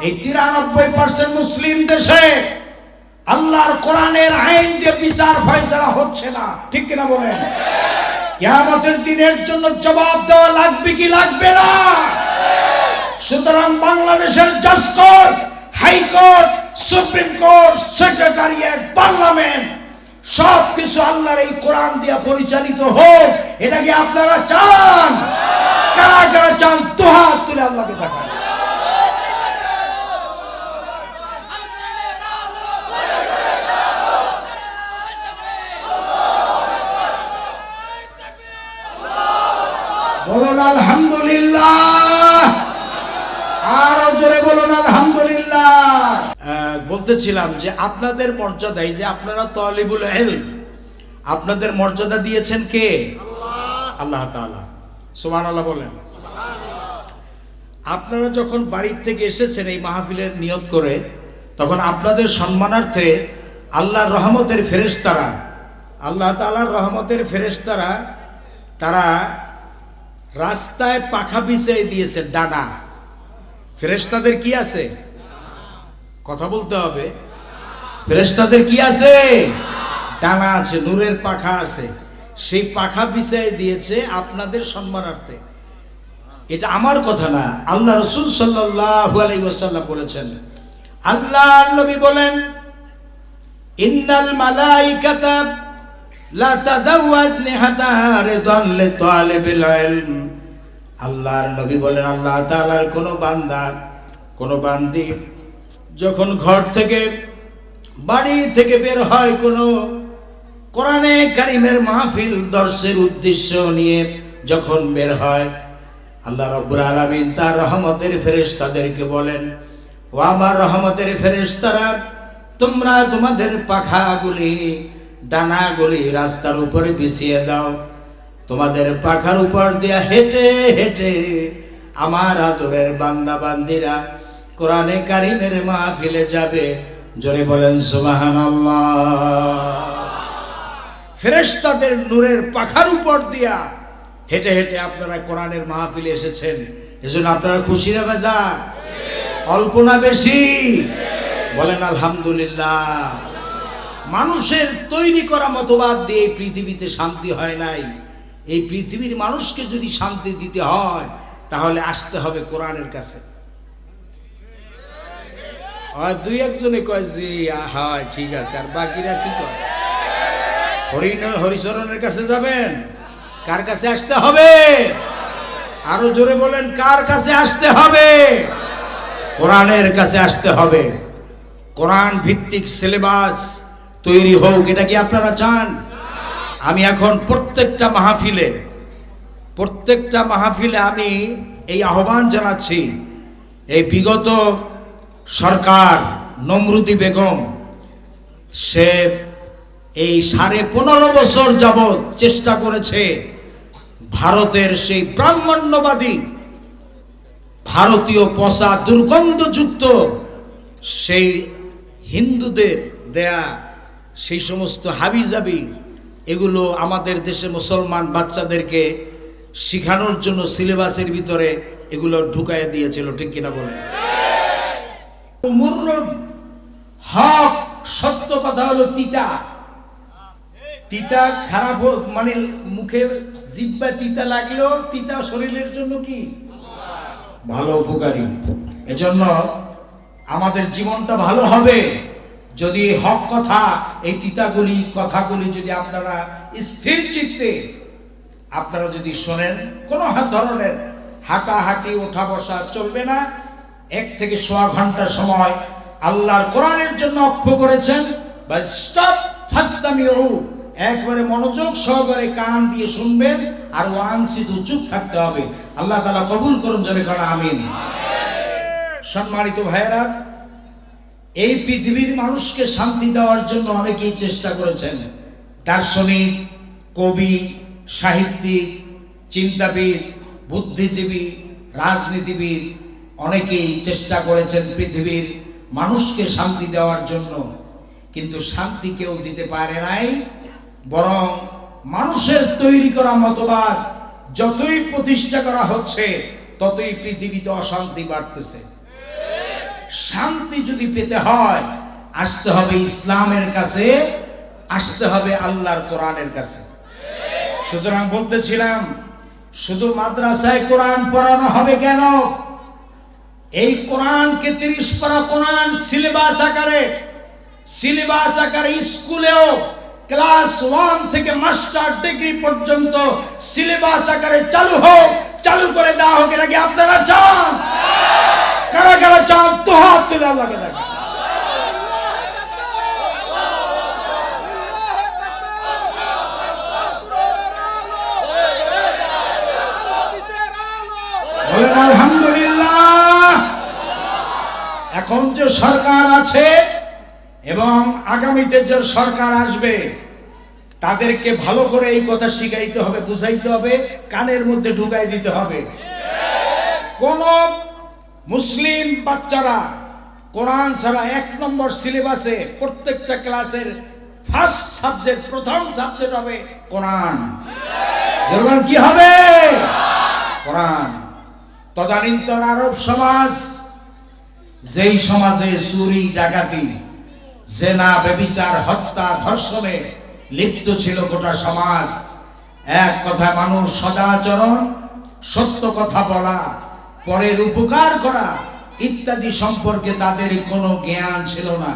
এই 93% মুসলিম দেশে আল্লাহর কোরআনের আইন দিয়ে বিচার ফয়সালা হচ্ছে না, ঠিক কিনা বলেন? কিয়ামতের দিনের জন্য জবাব দেওয়া লাগবে কি লাগবে না? সুতরাং বাংলাদেশের জাজ court, high court, supreme court, secretariat, parliament সবকিছু আল্লাহর এই কোরআন দিয়ে পরিচালিত হোক, এটা কি আপনারা চান? কারা কারা চান দুহাত তুলে আল্লাহকে দেখান। বলুন আলহামদুলিল্লাহ, আরো জোরে বলুন আলহামদুলিল্লাহ। বলতেছিলাম যে আপনাদের মর্যাদায় যে আপনারা তালিবুল ইলম, আপনাদের মর্যাদা দিয়েছেন কে? আল্লাহ তাআলা। সুবহানাল্লাহ বলেন। আপনারা যখন বাড়ির থেকে এসেছেন এই মাহফিলের নিয়ত করে, তখন আপনাদের সম্মানার্থে আল্লাহর রহমতের ফেরেশতারা, আল্লাহ তাআলার রহমতের ফেরেশতারা তারা রাস্তায় পাখা বিছিয়ে দিয়েছে, ডানা। ফেরেশতাদের কি আছে? কথা বলতে হবে। ফেরেশতাদের কি আছে? ডানা আছে, নূরের পাখা আছে। সেই পাখা বিছিয়ে দিয়েছে আপনাদের সম্মানার্থে। এটা আমার কথা না, আল্লাহ রাসূল সাল্লাল্লাহু আলাইহি ওয়াসাল্লাম বলেছেন। আল্লাহর নবী বলেন, ইন্নাল মালাইকাতা লা তাদাওয়াজ নিহাতা রিদান লিতালিবিল ইলম। আল্লাহর নবী বলেন, আল্লাহ তাআলার কোন বান্দা, কোন বান্দি যখন ঘর থেকে, বাড়ি থেকে বের হয়, কোন কোরআনে কারীমের মাহফিল দর্শের উদ্দেশ্য নিয়ে যখন বের হয়, আল্লাহ রাব্বুল আলামিন তার রহমতের ফেরেশতাদেরকে বলেন, ও আমার রহমতের ফেরেশতারা, তোমরা তোমাদের পাখাগুলি, ডানাগুলি রাস্তার উপরে বিছিয়ে দাও। তোমাদের পাখার উপর দিয়া হেঁটে হেঁটে আমার আদরের বান্দা বান্দিরা কোরআনে কারীমের মাহফিলে যাবে। জোরে বলেন সুবহানাল্লাহ। ফেরেশতাদের নূরের পাখার উপর দিয়া হেঁটে হেঁটে আপনারা কোরআনের মাহফিলে এসেছেন, এজন্য আপনারা খুশি না বেজার? অল্প না বেশি? বলেন আলহামদুলিল্লাহ। মানুষের তৈরি করা মতবাদ দিয়ে পৃথিবীতে শান্তি হয় নাই। এই পৃথিবীর মানুষকে যদি শান্তি দিতে হয়, তাহলে আসতে হবে কোরআনের কাছে। আর দুই একজনে কয় যে হয় ঠিক আছে, আর বাকিরা কি কয়? হরিচরণের কাছে যাবেন? কার কাছে আসতে হবে? আরো জোরে বলেন, কার কাছে আসতে হবে? কোরআনের কাছে আসতে হবে। কোরআন ভিত্তিক সিলেবাস তৈরি হোক, এটা কি আপনারা চান? আমি এখন প্রত্যেকটা মাহফিলে আমি এই আহ্বান জানাচ্ছি। এই বিগত সরকার নমরুদি বেগম, সে এই 15.5 বছর যাবৎ চেষ্টা করেছে ভারতের সেই ব্রাহ্মণ্যবাদী, ভারতীয় পচা দুর্গন্ধযুক্ত সেই হিন্দুদের দেয়া সেই সমস্ত হাবিজাবি, এগুলো আমাদের দেশে মুসলমান বাচ্চাদেরকে শিখানোর জন্য সিলেবাসের ভিতরে এগুলো ঢুকাইয়া দিয়েছিল, ঠিক কিনা বলেন? মুররুদ হক, সত্য কথা হলো তিতা। তিতা খারাপ, মানে মুখে জিহ্বা তিতা লাগলেও তিতা শরীরের জন্য কি ভালো, উপকারী। এজন্য আমাদের জীবনটা ভালো হবে যদি হক কথা, এই তিতাগুলি কথাগুলি যদি আপনারা স্থির চিত্তে আপনারা যদি শোনেন। কোনো ধরনের হাঁটাহাঁটি ওঠা বসা চলবে না। 1 থেকে 1.25 ঘন্টা সময় আল্লাহর কোরআনের জন্য অক্ষ করেছেন, বা স্টপ ফাস্তামিউ, একবারে মনোযোগ সহকারে কান দিয়ে শুনবেন, আর ওয়ানসিতু, চুপ থাকতে হবে। আল্লাহ তাআলা কবুল করুন, জোরে বলেন আমিন। সম্মানিত ভাইয়েরা, এই পৃথিবীর মানুষকে শান্তি দেওয়ার জন্য অনেকেই চেষ্টা করেছেন। দার্শনিক, কবি, সাহিত্যিক, চিন্তাবিদ, বুদ্ধিজীবী, রাজনীতিবিদ অনেকেই চেষ্টা করেছেন পৃথিবীর মানুষকে শান্তি দেওয়ার জন্য, কিন্তু শান্তি কেউ দিতে পারে নাই। বরং মানুষের তৈরি করা মতবাদ যতই প্রতিষ্ঠা করা হচ্ছে, ততই পৃথিবীতে অশান্তি বাড়তেছে। শান্তি যদি পেতে হয় আসতে হবে ইসলামের কাছে, আসতে হবে আল্লাহর কোরআনের কাছে। সুতরাং বলতেছিলাম, শুধু মাদ্রাসায় কোরআন পড়ানো হবে কেন? এই কোরআনকে 30 পারা কোরআন সিলেবাস আকারে স্কুলেও ক্লাস 1 থেকে মাস্টার ডিগ্রি পর্যন্ত সিলেবাস আকারে চালু করে দেওয়া হোক। নাকি আপনারা চান? কারা কারা চান তো হাত তুলে আল্লাহকে দেখেন। বলেন আলহামদুলিল্লাহ। এখন যে সরকার আছে এবং আগামীতে যে সরকার আসবে তাদেরকে ভালো করে এই কথা শিখাইতে হবে, বুঝাইতে হবে, কানের মধ্যে ঢুকাই দিতে হবে। কোন মুসলিম বাচ্চারা কোরআন ছাড়া 1 নম্বর সিলেবাসে প্রত্যেকটা ক্লাসের ফার্স্ট সাবজেক্ট, প্রথম সাবজেক্ট হবে কোরআন। যেমন কি হবে? কোরআন। তদানীন্তন আরব সমাজ, যেই সমাজে চুরি ডাকাতি জেনা ব্যভিচার হত্যা ধর্ষণে লিপ্ত ছিল গোটা সমাজ, এক কথা মানুষ সদাচরণ, সত্য কথা বলা, পরের উপকার করা ইত্যাদি সম্পর্কে তাদের কোনো জ্ঞান ছিল না।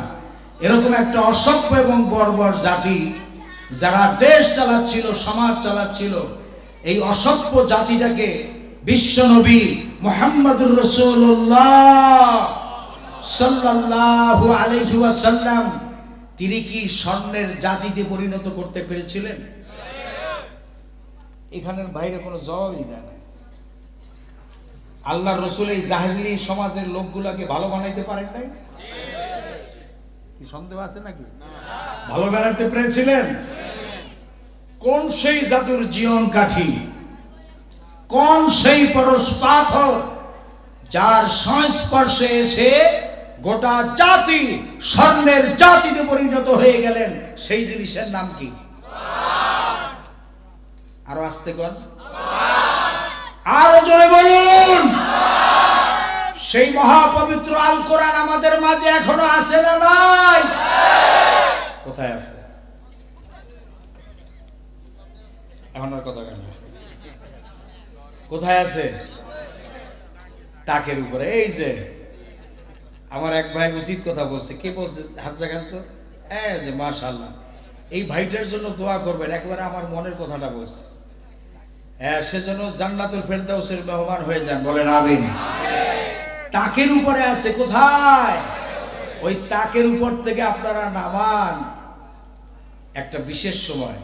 এরকম একটা অসভ্য এবং বর্বর জাতি যারা দেশ চালাচ্ছিল, সমাজ চালাচ্ছিল, এই অসভ্য জাতিটাকে বিশ্বনবী মুহাম্মদুর রাসূলুল্লাহ সাল্লাল্লাহু আলাইহি ওয়াসাল্লাম তিনি কি স্বর্ণের জাতিতে পরিণত করতে পেরেছিলেন? এখানের বাইরে কোনো জবাবই দেয় না। আল্লাহর রাসূল এই জাহেলি সমাজের লোকগুলাকে ভালো বানাইতে পারেন নাই? কি সন্দেহ আছে নাকি? ভালো বানাইতে পেরেছিলেন? কোন সেই জাদুর জীবন কাঠি, কোন সেই পরশ পাথর যার সংস্পর্শে এসে গোটা জাতি স্বর্ণের জাতিতে পরিণত হয়ে গেলেন? সেই জিনিসের নাম কি? আরো আস্তে কর, আরো জোরে বলুন। সেই মহাপবিত্র আল কোরআন আমাদের মাঝে এখনো আছে না নাই? কোথায় আছে? এখন আর কথা কেন? কোথায় আছে? তাকের উপরে। এই যে আমার এক ভাই উচিত কথা বলছে। কে বলছে? হাত জাগান তো। যে মাশাআল্লাহ, এই ভাইটার জন্য দোয়া করবেন। একবারে আমার মনের কথাটা বলছে। সেজন্য জান্নাতুল ফেরদাউসের মেহমান হয়ে যান। বলেন আমিন। তাকের উপরে আছে। কোথায়? ওই তাকের উপর থেকে আপনারা নামান একটা বিশেষ সময়।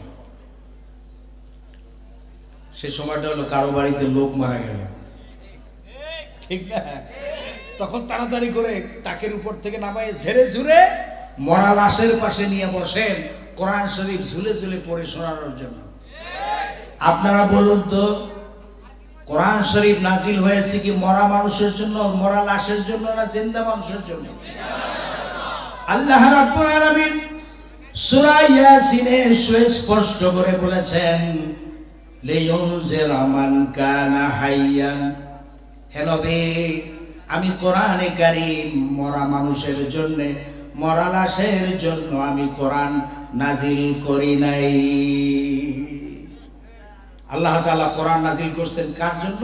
সে সময়টা হলো কারো বাড়িতে লোক মারা গেল, ঠিক না? তখন তাড়াতাড়ি করে তাকের উপর থেকে নামায় ঝেড়ে ঝুড়ে মরা লাশের পাশে নিয়ে বসেন কোরআন শরীফ ঝুলে ঝুলে পড়ে শোনানোর জন্য। আপনারা বলুন তো, কোরআন শরীফ নাজিল হয়েছে কি মরা মানুষের জন্য, মরা লাশের জন্য, না জিন্দা মানুষের জন্য? আল্লাহ রাব্বুল আলামিন সূরা ইয়াসিনে সুস্পষ্ট করে বলেছেন, লিয়ুনজিরা মান কানা হাইয়ান। হে নবী, আমি কোরআনে কারীম মরা মানুষের জন্য, মরা লাশের জন্য আমি কোরআন নাজিল করি নাই। আল্লাহ তাআলা কোরআন নাজিল করছেন কার জন্য?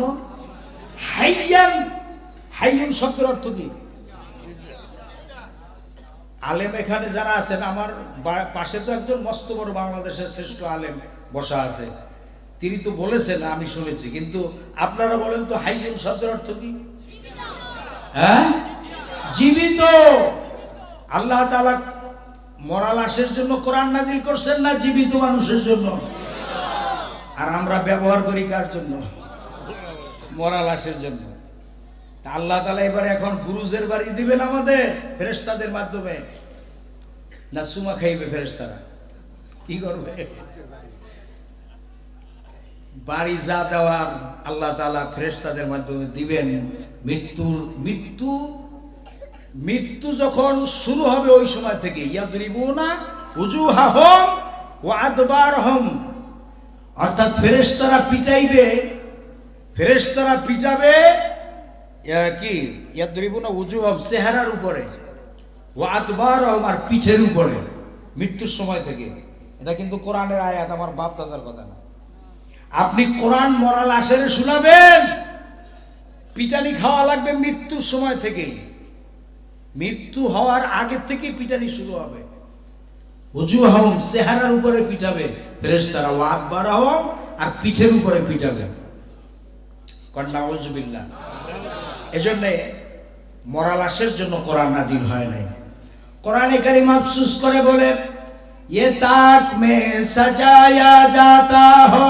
হাইয়ান। হাইয়ান শব্দের অর্থ কি? আলেম এখানে যারা আছেন, আমার পাশে তো একজন মস্ত বড় বাংলাদেশের শ্রেষ্ঠ আলেম বসা আছে, তিনি তো বলেছেন, আমি শুনেছি। কিন্তু আপনারা বলেন তো হাইয়ান শব্দের অর্থ কি? হ্যাঁ, জীবিত। আল্লাহ তাআলা মরা লাশের জন্য কোরআন নাজিল করছেন না জীবিত মানুষের জন্য? আর আমরা ব্যবহার করি কার জন্য? মরা লাশের জন্য। আল্লাহ তাআলা এবারে এখন বুরুজের বাড়ি দিবেন আমাদের ফেরেশতাদের মাধ্যমে, না সুমা খাইবে ফেরেশতারা? কি করবে? বাড়ি যা দেওয়ার আল্লাহ তাআলা ফেরেশতাদের মাধ্যমে দিবেন। মৃত্যু যখন শুরু হবে ওই সময় থেকে ইয়াদরিবুনা উজুহাহুম ওয়া আদবারহুম, অর্থাৎ ফেরেশতারা পিটাবে কি ইয়াদরিবুনা উজুহাম, চেহারার উপরে, ওয়া আদবারহুম, আর পিঠের উপরে, মৃত্যুর সময় থেকে। এটা কিন্তু কোরআনের আয়াত, আমার বাপ দাদার কথা না। আপনি কোরআন মরা লাশের শুনাবেন, পিটানি খাওয়া লাগবে মৃত্যুর সময় থেকেই। মৃত্যু হওয়ার আগে থেকে পিটানি শুরু হবে। উজুহাম, চেহারার উপরে পিটাবে ফেরেশতারা, ওয়া আদবারহুম, আর পিঠের উপরে পিটাবে। নাউযুবিল্লাহ। এজন্য মরা লাশের জন্য কোরআন নাজিল হয় নাই। কোরআনে কারীম আফসোস করে বলে, ये ताक में सजाया जाता हो,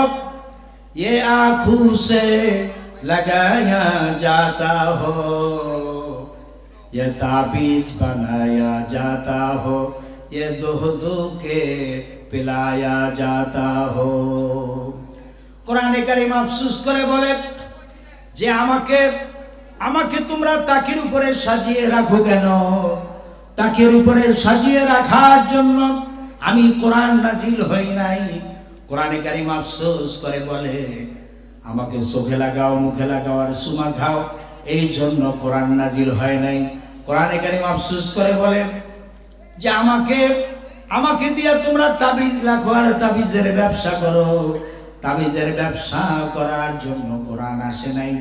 ये आँखों से लगाया जाता हो, ये ताबीज बनाया जाता हो, ये दूह दूह के पिलाया जाता हो। কোরআনে কারীম আফসোস করে বলে যে আমাকে তোমরা তাকের উপরে সাজিয়ে রাখো কেন? তাকের উপরে সাজিয়ে রাখার জন্য আমি কোরআন নাজিল হই নাই। কোরআনে কারীম আফসোস করে বলে, আমাকে চোখে লাগাও, মুখে লাগাও, আর সুমা খাও, এই জন্য কোরআন নাজিল হয় নাই। কোরআনে কারীম আফসোস করে বলে যে আমাকে দিয়ে তোমরা তাবিজ লাখো আর তাবিজের ব্যবসা করো। তাবিজের ব্যবসা করার জন্য কোরআন আসে নাই।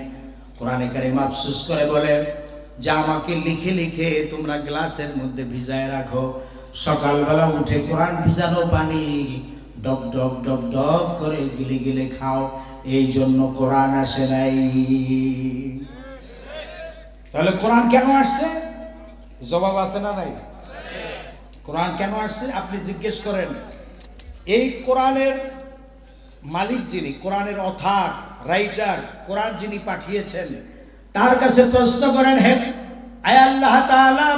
কোরআনে কারীম আফসোস করে বলে যে আমাকে লিখে লিখে তোমরা গ্লাসের মধ্যে ভিজায় রাখো, সকালবেলা উঠে কোরআন ভিজানো পানি ডক ডক ডক ডক করে গিলে গিলে খাও, এই জন্য কোরআন আসে নাই। তাহলে কোরআন কেন আসছে? জবাব আছে না নাই? কোরআন কেন আসছে আপনি জিজ্ঞেস করেন। এই কোরআনের মালিক যিনি, কোরআনের অথার, রাইটার, কোরআন যিনি পাঠিয়েছেন, তার কাছে প্রশ্ন করেন, হে আয় আল্লাহ তাআলা,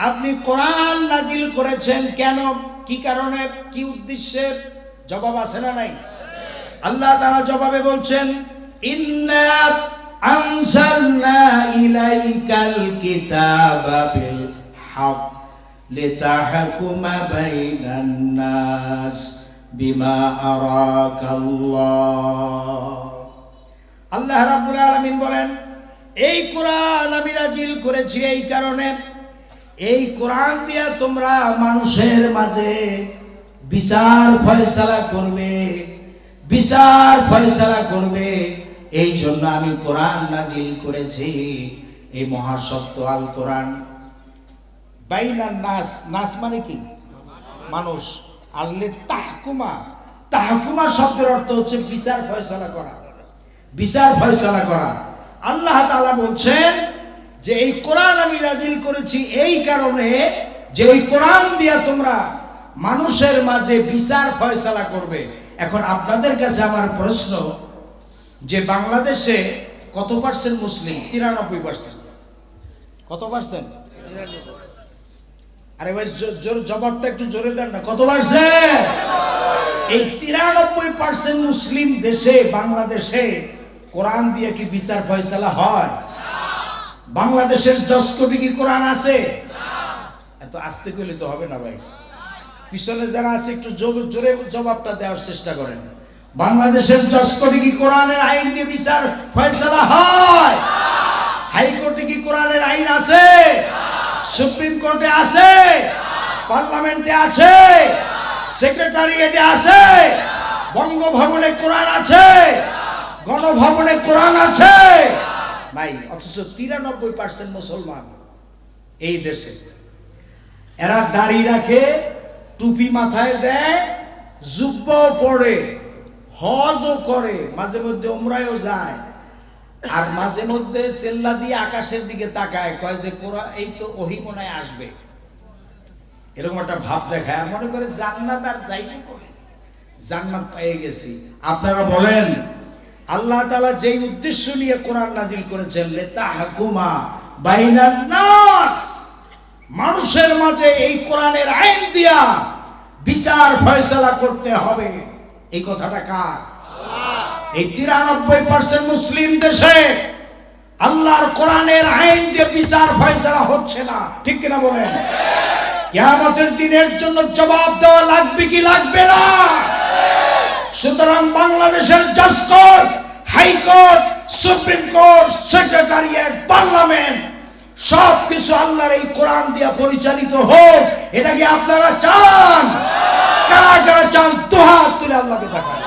আপনি কোরআন নাজিল করেছেন কেন? কি কারণে, কি উদ্দেশ্যে? জবাব আছে না নাই? আল্লাহ তাআলা জবাবে বলছেন, ইন্না আনজালনা ইলাইকাল কিতাবা বিল হক লিতাহকুমা বাইনান নাস বিমা আরাকাল্লাহ। আল্লাহ রাব্বুল আলামিন বলেন, এই কোরআন আমি নাজিল করেছি এই কারণে, এই কোরআন দিয়া তোমরা মানুষের মাঝে বিচার ফয়সালা করবে, বিচার ফয়সালা করবে, এই জন্য আমি কোরআন নাজিল করেছি। এই মহাসত্য আল কোরআন। বাইনান নাস, নাস মানে কি? মানুষ। আল্লে তাহকুমা, তাহকুমা শব্দের অর্থ হচ্ছে বিচার ফয়সালা করা, বিচার ফয়সালা করা। আল্লাহ তাআলা বলছেন যে এই কোরআন আমি নাজিল করেছি এই কারণে যে এই কোরআন দিয়া তোমরা মানুষের মাঝে বিচার ফয়সালা করবে। এখন আপনাদের কাছে আমার প্রশ্ন যে বাংলাদেশে কত পার্সেন্ট মুসলিম? 93%। কত পার্সেন্ট? আরে ভাই জবাবটা একটু জোরে দেন না, কত পার্সেন্ট? এই 93% মুসলিম দেশে, বাংলাদেশে কোরআন দিয়ে কি বিচার ফয়সালা হয়? বাংলাদেশের 10 কোটি কি কোরআন আছে? এত আস্তে কইলে তো হবে না ভাই, পিছনে যারা আছে একটু জোরে জবাবটা দেওয়ার চেষ্টা করেন। বাংলাদেশের 10 কোটি কি কোরআনের আইন দিয়ে বিচার ফয়সালা হয়? হাইকোর্টে কি কোরআনের আইন আছে? সুপ্রিম কোর্টে আছে? পার্লামেন্টে আছে? সেক্রেটারিয়েটে আছে? বঙ্গভবনে কোরআন আছে? গণভবনে কোরআন আছে? নাই। অথচ 93% মুসলমান এই দেশে, এরা দাড়ি রাখে, টুপি মাথায় দেয়, জুব্বাও পড়ে, হজও করে, মাঝে মধ্যে উমরায়ও যায়, আর মাঝে মধ্যে চেল্লা দিয়ে আকাশের দিকে তাকায়, কয় যে কোরআন এই তো ওহী মনে হয় আসবে, এরকম একটা ভাব দেখায়, আর মনে করে জান্নাত আর যাইবে কই, জান্নাত পেয়ে গেছি। আপনারা বলেন আল্লাহ তাআলা যেই উদ্দেশ্য নিয়ে কোরআন নাজিল করেছেন, লিতাহকুমা বাইনান নাস, মানুষের মাঝে এই কোরআনের আইন দিয়া বিচার ফয়সালা করতে হবে, এই কথাটা কার? এই 93% মুসলিম দেশে আল্লাহর কোরআনের আইন দিয়ে বিচার ফয়সালা হচ্ছে না, ঠিক কিনা বলেন? কিয়ামতের দিনের জন্য জবাব দেওয়া লাগবে কি লাগবে না? সুতরাং বাংলাদেশের জাসকোট, high court, supreme court, secretariat, parliament সব কিছু আল্লাহর এই কোরআন দিয়া পরিচালিত হোক, এটা কি আপনারা চান? কারা কারা চান দুহাত তুলে আল্লাহকে দেখান।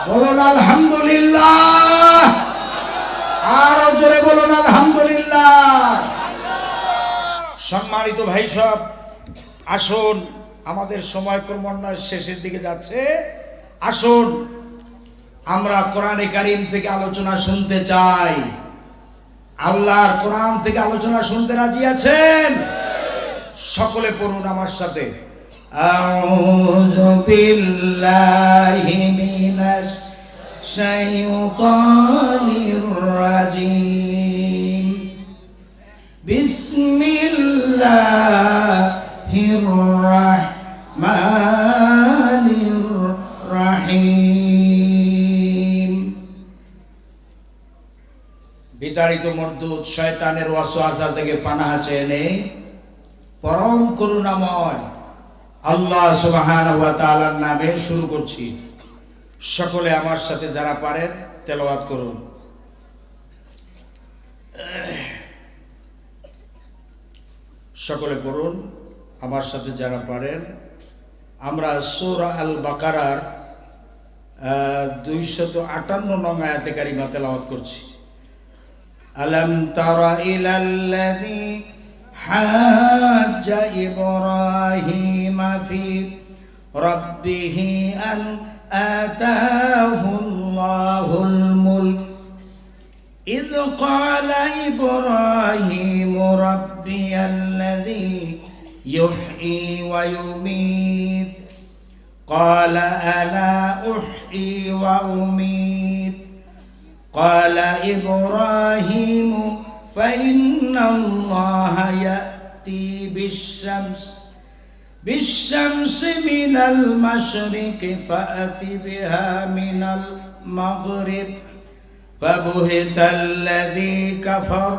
বলুন আলহামদুলিল্লাহ, আরো জোরে বলুন আলহামদুলিল্লাহ। সম্মানিত ভাই সব, আসুন, আমাদের সময় ক্রমান্বয়ে শেষের দিকে যাচ্ছে। আসুন আমরা কোরআনে কারীম থেকে আলোচনা শুনতে চাই। আল্লাহর কোরআন থেকে আলোচনা শুনতে রাজি আছেন? সকলে পড়ুন আমার সাথে, আউযু বিল্লাহি মিনাশ শাইতানির রাজিম, বিসমিল্লাহির রাহমানির রাহিম। বিতাড়িত মরদুদ শয়তানের ওয়াসওয়াসা থেকে পানাহ চেয়ে নেই পরম করুণাময় আল্লাহ সুবহানাহু ওয়া তাআলার নামে শুরু করছি। সকলে আমার সাথে যারা পারেন তেলাওয়াত করুন। সকলে পড়ুন আমার সাথে যারা পারেন। আমরা সূরা আল বাকারার 258 নং আয়াতে কারিমা তেলাওয়াত করছি। আলাম তারা ইলাল্লাযী হাজ্জা ইব্রাহিমা ফি রাব্বিহি আন আতাহুল্লাহুল মুলক إذ قال إبراهيم ربي الذي يحيي ويميت قال ألا أحيي وأميت قال إبراهيم فإن الله يأتي بالشمس من المشرق فأت بها من المغرب فبهت الذي كفر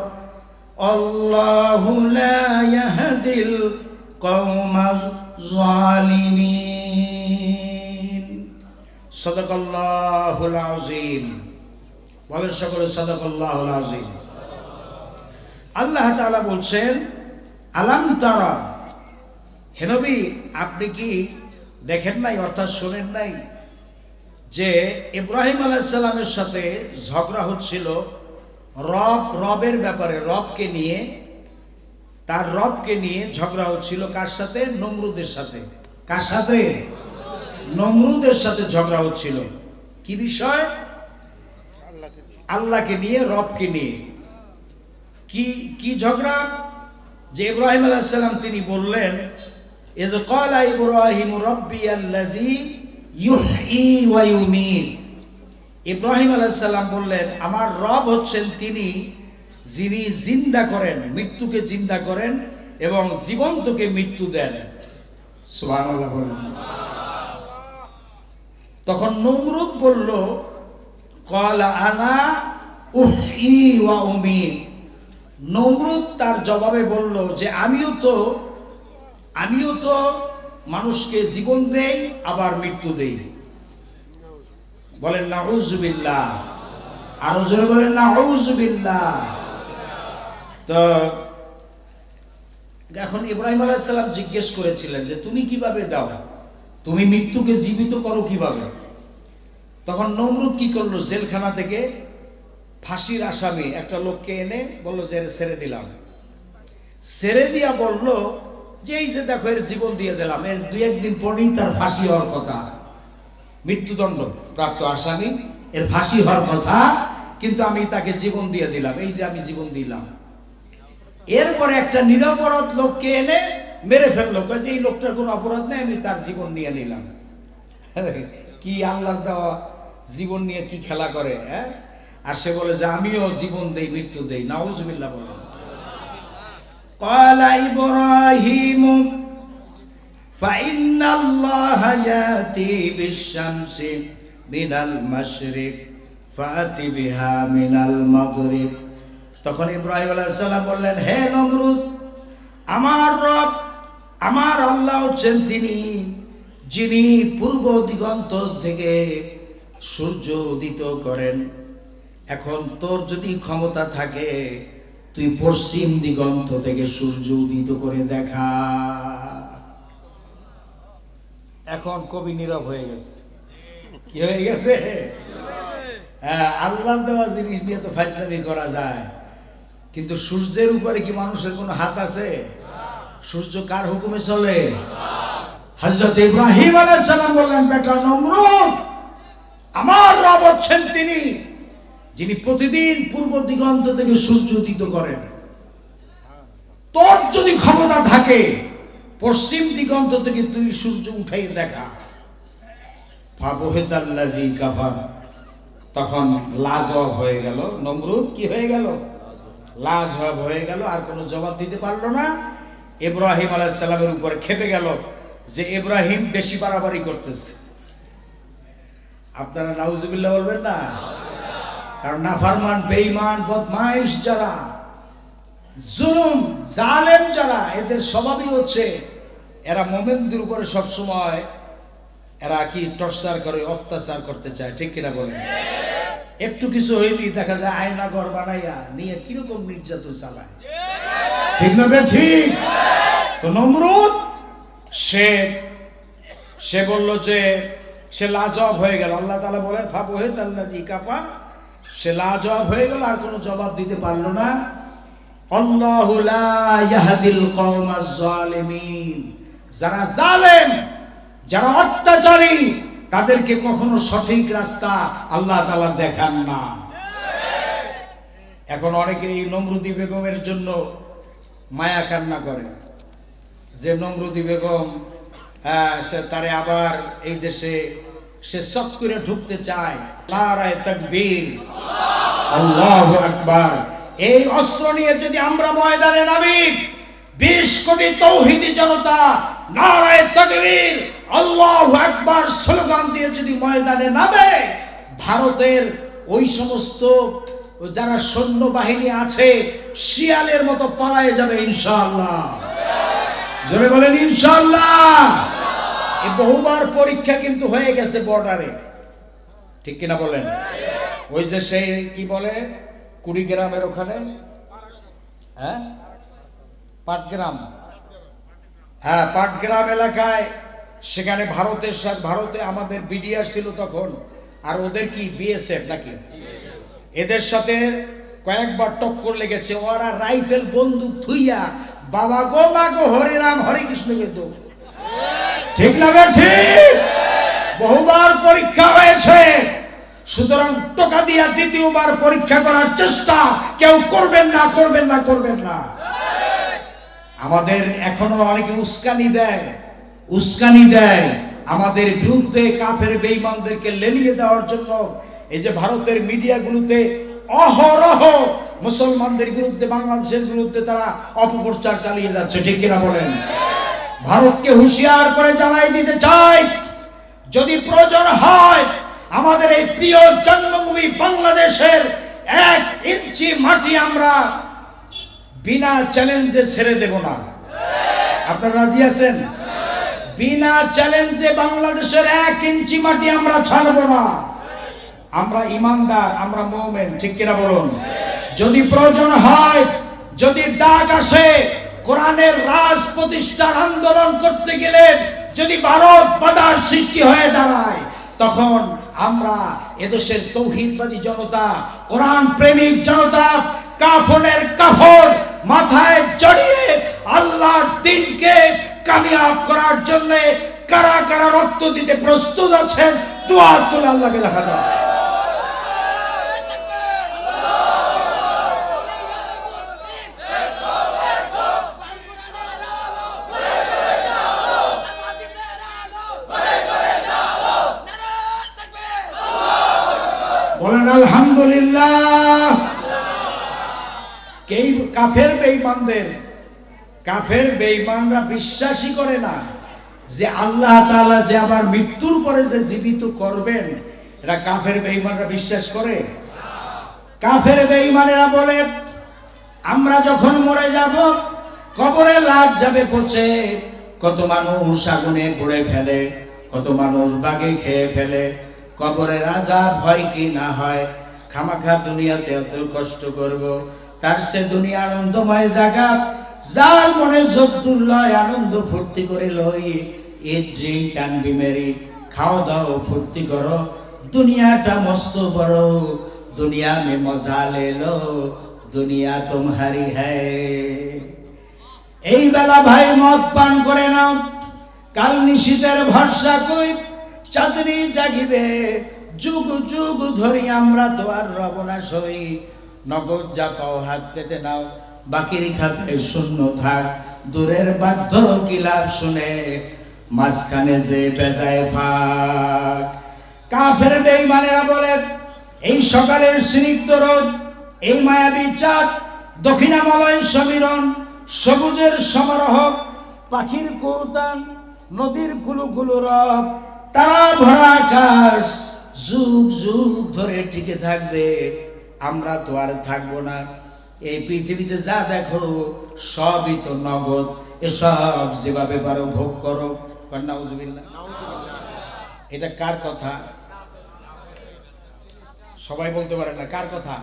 الله لا يهدي القوم الظالمين صدق الله العظيم বলেন সকলে সাদাকাল্লাহুল আযীম। আল্লাহ তাআলা বলছেন, আলাম তারা, হে নবী আপনি কি দেখেন নাই, অর্থাৎ শোনেন নাই যে ইব্রাহিম আলাইহিস সালামের সাথে ঝগড়া হচ্ছিল রবের ব্যাপারে, রবকে নিয়ে, তার রবকে নিয়ে ঝগড়া হচ্ছিল। কার সাথে? নমরুদের সাথে। কার সাথে? নমরুদের সাথে ঝগড়া হচ্ছিল। কি বিষয়? আল্লাহকে নিয়ে, রবকে নিয়ে। কি ঝগড়া? যে ইব্রাহিম আলাইহিস সালাম তিনি বললেন, ইয ক্বালা ইব্রাহিম রাব্বিয়াল্লাযী ইউহয়ী ওয়া ইউমীত। ইব্রাহিম আলাইহিস সালাম বললেন, আমার রব হচ্ছেন তিনি যিনি জিন্দা করেন, মৃত্যুকে জিন্দা করেন এবং জীবন্তকে মৃত্যু দেন। সুবহানাল্লাহ বলেন। তখন নমরুদ বলল, ক্বালা আনা উহয়ী ওয়া উমীত। নমরুদ তার জবাবে বলল যে আমিও তো মানুষকে জীবন দেই আবার মৃত্যু দেই। বলেন নাউযুবিল্লাহ, আরো জোরে বলেন নাউযুবিল্লাহ। তো এখন ইব্রাহিম আলাইহিস সালাম জিজ্ঞেস করেছিলেন যে তুমি কিভাবে দাও, তুমি মৃত্যুকে জীবিত করো কিভাবে? তখন নমরুদ কি করলো, জেলখানা থেকে ফাঁসির আসামি একটা লোককে এনে বলল যে ছেড়ে দিলাম। ছেড়ে দিয়া বলল যে এই যে দেখো, এর জীবন দিয়ে দিলাম, এর 2-1 দিন পরেই তার ফাঁসি হওয়ার কথা, মৃত্যুদণ্ড প্রাপ্ত আসামি, এর ফাঁসি হওয়ার কথা, কিন্তু আমি তাকে জীবন দিয়ে দিলাম, এই যে আমি জীবন দিলাম। এরপরে একটা নিরপরাধ লোককে এনে মেরে ফেললো, যে এই লোকটার কোনো অপরাধ নেই, আমি তার জীবন নিয়ে নিলাম। কি আল্লাহর দেওয়া জীবন নিয়ে কি খেলা করে, হ্যাঁ? আর সে বলে যে আমিও জীবন দেই মৃত্যু দেই। নাউযুবিল্লাহ বলেন। ক্বালা ইব্রাহিম ফাইন্নাল্লাহা ইয়াতি বিশ-শামসি মিনাল মাশরিক ফাআতি বিহা মিনাল মাগরিব তখন ইব্রাহিম আলাইহিস সালাম বললেন, হে নমরুদ, আমার রব, আমার আল্লাহ হচ্ছেন তিনি যিনি পূর্ব দিগন্ত থেকে সূর্য উদিত করেন। এখন তোর যদি ক্ষমতা থাকে তুই পশ্চিম দিগন্ত থেকে সূর্য উদিত করে দেখা। এখন কবি নীরব হয়ে গেছে। কি হয়ে গেছে? হ্যাঁ, আল্লাহর দেওয়া জিনিস নিয়ে তো ফাজলামি করা যায়, কিন্তু সূর্যের উপরে কি মানুষের কোনো হাত আছে? সূর্য কার হুকুমে চলে? হযরত ইব্রাহিম আলাইহিস সালাম বললেন, বেটা নমরুদ, আমার রব হচ্ছেন তিনি যিনি প্রতিদিন পূর্ব দিগন্ত থেকে সূর্য উদিত করেন। তোর যদি ক্ষমতা থাকে পশ্চিম দিগন্ত থেকে তুই সূর্য উঠাই দেখা। ফাবহিতাল্লাযী কাফার, তখন লাজবাব হয়ে গেল। নমরুদ কি হয়ে গেল? লাজবাব হয়ে গেল, আর কোনো জবাব দিতে পারলো না। ইব্রাহিম আলাইহিস সালামের উপর খেপে গেল যে ইব্রাহিম বেশি বাড়াবাড়ি করতেছে। আপনারা নাউজুবিল্লাহ বলবেন না? কারণ নাফরমান, বেঈমান, বদমাইশ যারা, জুলুম জালেম যারা, এদের স্বভাবই হচ্ছে এরা মুমিনদের উপরে সবসময় এরা কি টর্চার করে, অত্যাচার করতে চায়। ঠিক কিনা বলেন? একটু কিছু হইলি দেখা যায় আয়না ঘর বানাইয়া নিয়ে কিরকম নির্যাতন চালায়। ঠিক না? ঠিক। তো নমরুদ সে বলল যে সে লাজবাব হয়ে গেল। আল্লাহ তাআলা বলেন ফাবহিতাল্লাযী কাফার, সে লাজবাব হয়ে গেল, আর কোনো জবাব দিতে পারলো না। আল্লাহু লা ইয়াহদিল কওমাজ জালিমিন, যারা জালেম, যারা অত্যাচারী, তাদেরকে কখনো সঠিক রাস্তা আল্লাহ তাআলা দেখান না। এখন অনেকে এই নমরুদি বেগমের জন্য মায়া কান্না করে যে নমরুদি বেগম সে তারে আবার এই দেশে সে চক করে ঢুকতে চায়। নারায়ে তাকবীর, আল্লাহু আকবার। এই অস্ত্র নিয়ে যদি আমরা ময়দানে নামি, 20 কোটি তৌহিদি জনতা নারায়ে তাকবীর, আল্লাহু আকবার স্লোগান দিয়ে যদি ময়দানে নামে, ভারতের ওই সমস্ত যারা সৈন্যবাহিনী আছে শিয়ালের মতো পালায়ে যাবে ইনশাআল্লাহ। জোরে বলেন ইনশাআল্লাহ। এই বহুবার পরীক্ষা কিন্তু হয়ে গেছে বর্ডারে। ঠিক কিনা বলেন? ওই যে সেই কি বলে কুড়িগ্রামের ওখানে, হ্যাঁ পাটগ্রাম, হ্যাঁ পাটগ্রাম এলাকায়, সেখানে ভারতে আমাদের বিডিআর ছিল তখন, আর ওদের কি বিএসএফ নাকি, এদের সাথে কয়েকবার টক্কর লেগেছে। ওরা রাইফেল বন্দুক থুইয়া বাবা গো মা গো হরে রাম হরে কৃষ্ণকে দৌড়। ঠিক না? ঠিক। বহুবার পরীক্ষা হয়েছে, সুতরাং টোকা দিয়া দ্বিতীয়বার পরীক্ষা করার চেষ্টা কেউ করবেন না, করবেন না, করবেন না। আমাদের এখনো অনেকে উস্কানি দেয় আমাদের বিরুদ্ধে, কাফের বেঈমানদেরকে লেলিয়ে দেওয়ার জন্য। এই যে ভারতের মিডিয়াগুলোতে অহরহ মুসলমানদের বিরুদ্ধে, বাংলাদেশের বিরুদ্ধে তারা অপপ্রচার চালিয়ে যাচ্ছে। ঠিক কিনা বলেন? ভারতকে হুঁশিয়ার করে জানাই দিতে চাই, যদি প্রয়োজন হয় আমাদের এই প্রিয় জন্মভূমি বাংলাদেশের 1 ইঞ্চি মাটি আমরা বিনা চ্যালেঞ্জে ছেড়ে দেব না। আপনারা রাজি আছেন? বিনা চ্যালেঞ্জে বাংলাদেশের 1 ইঞ্চি মাটি আমরা ছাড়ব না। আমরা ইমানদার, আমরা মুমিন। ঠিক কিনা বলুন? যদি প্রয়োজন হয়, যদি ডাক আসে কোরআনের রাজ প্রতিষ্ঠার আন্দোলন করতে গেলে, যদি ভারত বাধার সৃষ্টি হয়ে দাঁড়ায়, তখন আমরা এদেশের তৌহিদবাদী জনতা, কোরআন প্রেমিক জনতা কাফনের কাফন মাথায় জড়িয়ে আল্লাহর দ্বীনকে কামিয়াব করার জন্য কারা কারা রক্ত দিতে প্রস্তুত আছেন, দোয়া তুলে আল্লাহকে দেখা দাও। বলেন আলহামদুলিল্লাহ। কাফের বেঈমানরা বিশ্বাসই করে না যে আল্লাহ তাআলা যে আবার মৃত্যুর পরে যে জীবিত করবেন। এটা কাফের বেঈমানরা বিশ্বাস করে। কাফের বেঈমানেরা বলে আমরা যখন মরে যাব, কবরে লাশ যাবে পচে, কত মানুষ আগুনে পুড়ে ফেলে, কত মানুষ বাগে খেয়ে ফেলে। কবরের আযাব হয় কি না হয়? খামাখা দুনিয়াতে এত কষ্ট করব, তার সে দুনিয়া আনন্দময় জায়গা, যার মনে যদ্দুর লয় আনন্দ ফুর্তি করে লই। ইট ড্রিঙ্ক অ্যান্ড বি মেরি, খাও দাও ফুর্তি করো, দুনিয়াটা মস্ত বড়, দুনিয়া মে মজা লে লো, দুনিয়া তোমারি হ্যায়। এই বেলা ভাই মদ পান করে নাও, কাল নিশীতের ভরসা কই, চাঁদনি জাগিবে যুগ যুগ ধরি, আমরা তো আর রব না সই। নগদ যা পাও হাত পেতে নাও, বাকির খাতায় শূন্য থাক, দূরের বাধ্য কিলাপ শুনে, মাঝখানে যে বেজায় ফাঁক। কাফের বেঈমানেরা বলে, এই সকালের স্নিগ্ধ রোদ, এই মায়াবী চাঁদ, দক্ষিণামলয় সমীরণ, সবুজের সমারোহ, পাখির কৌতান, নদীর কুলু কুলু রব, তারা ভরা আকাশ যুগ যুগ ধরে টিকে থাকবে, আমরা তো আর থাকবো না। এই পৃথিবীতে যা দেখো সবই তো নগদ, এসব যেভাবে পারো ভোগ করো। নাউজুবিল্লাহ। এটা কার কথা? সবাই বলতে পারে না কার কথা?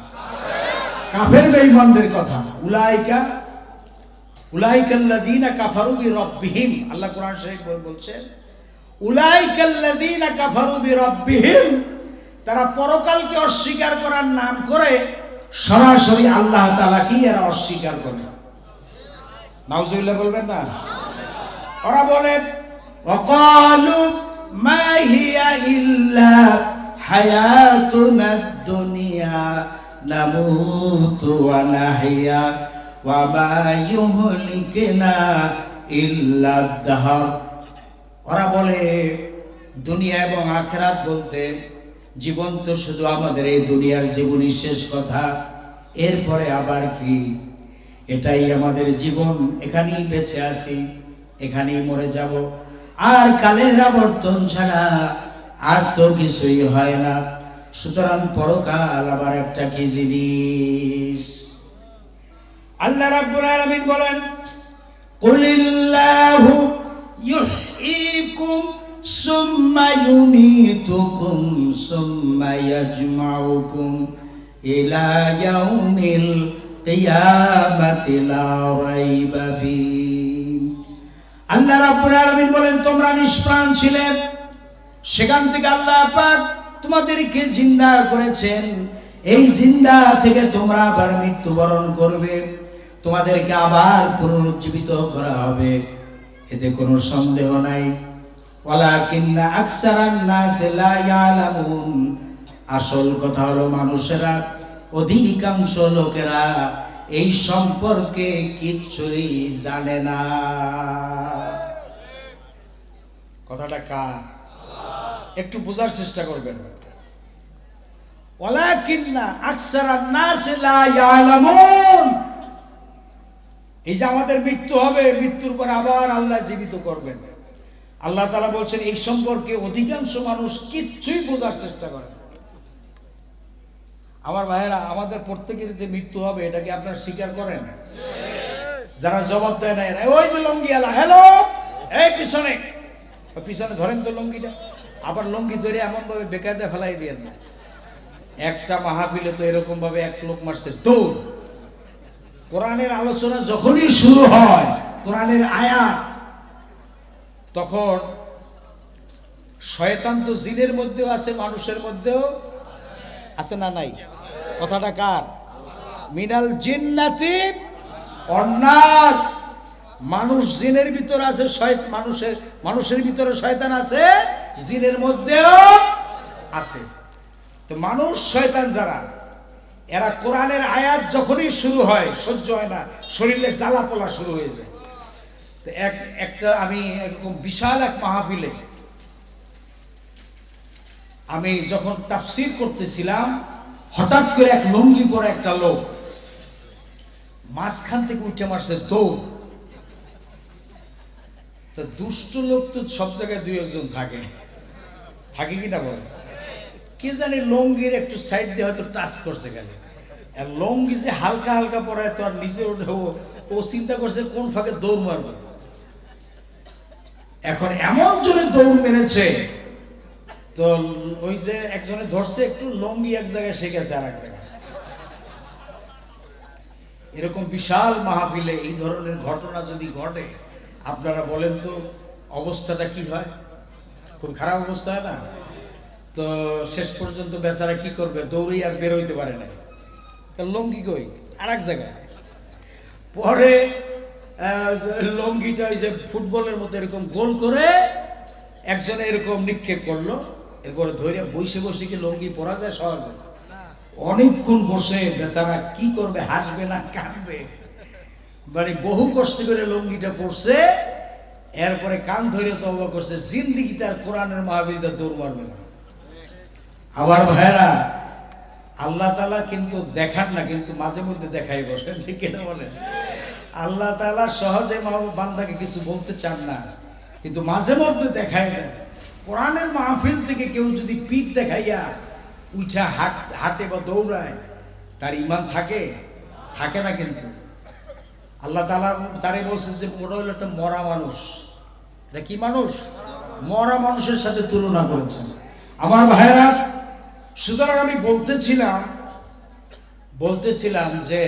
কাফের বেঈমানদের কথা। উলাইকা উলাইকাল্লাযীনা কাফারু বিরাব্বিহিম, আল্লাহ কোরআন শরীফ বলছেন উলাইকাল্লাযীনা কাফারু বিরাব্বিহিম, তারা পরকালকে অস্বীকার করার নাম করে সরাসরি আল্লাহ তাআলাকে এরা অস্বীকার করে। নাউজুবিল্লাহ বলবেন না? ওরা বলে ওয়াকালু মা হিয়া ইল্লা হায়াতুনাদ দুনিয়া নামুতু ওয়া নাহইয়া ওয়া মা ইউহলিকুনা ইল্লা দাহর। ওরা বলে দুনিয়া এবং আখিরাত বলতে জীবন তো শুধু আমাদের এই দুনিয়ার জীবনই শেষ কথা, এরপরে আবার কি? এটাই আমাদের জীবন, এখানেই বেঁচে আছি, এখানেই মরে যাব, আর কালের আবর্তন ছাড়া আর তো কিছুই হয় না। সুতরাং পরকাল আবার একটা কি জিনিস? আল্লাহ রাব্বুল আলামিন বলেন কুলিল্লাহু ইউহয়িকুম সুম্মা ইউমীতুকুম সুম্মা ইয়াজমাউকুম ইলা ইয়াউমিল কিয়ামাতি লা রাইবা ফীহি। আল্লাহ রাব্বুল আলামিন বলেন তোমরা নিষ্প্রাণ ছিলে, সেখান থেকে আল্লাহ পাক তোমাদেরকে জিন্দা করেছেন, এই জিন্দা থেকে তোমরা আবার মৃত্যুবরণ করবে, তোমাদেরকে আবার পুনরুজ্জীবিত করা হবে, এতে কোনো সন্দেহ নাই। ওয়ালাকিন্না আকসারান নাস লা ইয়ালামুন, আসল কথা হলো মানুষেরা, অধিকাংশ লোকেরা এই সম্পর্কে কিচ্ছুই জানে না। কথাটা কার? একটু বোঝার চেষ্টা করবেন। ওয়ালাকিন্না আকসারান নাস লা ইয়ালামুন, এই যে আমাদের মৃত্যু হবে, মৃত্যুর পর আবার আল্লাহ জীবিত করবেন, আল্লাহ তাআলা বলছেন এই সম্পর্কে অধিকাংশ মানুষ কিচ্ছুই বোঝার চেষ্টা করে। আমার ভাইয়েরা, আমাদের প্রত্যেকের যে মৃত্যু হবে এটা কি আপনারা স্বীকার করেন? যারা জবাব দেয় না এরা ওই যে লঙ্গি আলা, হ্যালো এই পিছনে পিছনে ধরেন তো লঙ্গিটা, আবার লঙ্গি ধরে এমন ভাবে বেকায়দা ফেলাই দিয়েন না। একটা মাহফিলে তো এরকম ভাবে এক লোক মারছে দৌড়। কোরআনের আলোচনা যখনই শুরু হয়, কোরআনের আয়াত, তখন শয়তান তো জিনের মধ্যেও আছে, মানুষের মধ্যেও আছে না নাই? কথাটা কার? মিনাল জিন্নাতি ওয়ান নাস, মানুষ জিনের ভিতর আছে, মানুষের ভিতরে শয়তান আছে, জিনের মধ্যেও আছে। তো মানুষ শয়তান যারা, এরা কোরআনের আয়াত যখনই শুরু হয় সহ্য হয় না, শরীরে জ্বালা পোলা শুরু হয়ে যায়। তো একটা আমি এরকম বিশাল এক মাহফিলে আমি যখন তাফসীর করতেছিলাম, হঠাৎ করে এক লুঙ্গি পরে একটা লোক মাঝখান থেকে উঠে মারছে দৌড়। তো দুষ্ট লোক তো সব জায়গায় দুই একজন থাকে, থাকে কিনা বলে, কে জানে লুঙ্গির একটু সাইড দিয়ে হয়তো টাচ করছে, গেলে আর লঙ্গি যে হালকা হালকা পরায় তো আর নিজে ও চিন্তা করছে কোন ফাঁকে দৌড় মারবে। এখন এমন জোরে দৌড় মেরেছে, তো ওই যে একজনে ধরছে, একটু লঙ্গি এক জায়গায় শিখেছে আর এক জায়গায়। এরকম বিশাল মাহফিলে এই ধরনের ঘটনা যদি ঘটে, আপনারা বলেন তো অবস্থাটা কি হয়? খুব খারাপ অবস্থা হয় না? তো শেষ পর্যন্ত বেচারা কি করবে, দৌড়েই আর বের হইতে পারে না, লঙ্গি কই আর এক জায়গায়। পরে লঙ্গিটা ওই যে ফুটবলের মতো এরকম গোল করে একজনে এরকম নিক্ষেপ করলো, এরপরে ধরে বসে বসে কি লঙ্গি পরা যায় সহজে? অনেকক্ষণ বসে বেচারা কি করবে, হাসবে না কাঁদবে, মানে বহু কষ্ট করে লঙ্গিটা পড়ছে। এরপরে কান ধরে তওবা করছে, জিন্দেগিতে আর কোরআনের মাহফিলটা দৌড় মারবে না। আবার ভাইরা, আল্লাহ তাআলা কিন্তু দেখান না, কিন্তু মাঝে মধ্যে দেখাই বসেন, ঠিক না বলেন? আল্লাহ তাআলা সহজে বান্দাকে কিছু বলতে চান না, কিন্তু মাঝে মধ্যে দেখায় দেন। কোরআনের মাহফিল থেকে কেউ যদি পিঠ দেখাইয়া উঠা হাঁটে বা দৌড়ায়, তার ঈমান থাকে? থাকে না। কিন্তু আল্লাহ তাআলা তারে বলছে যে ওটা হলো একটা মরা মানুষ। এটা কি মানুষ? মরা মানুষের সাথে তুলনা করেছেন। আমার ভাইরা, সুতরাং আমি বলতেছিলাম যে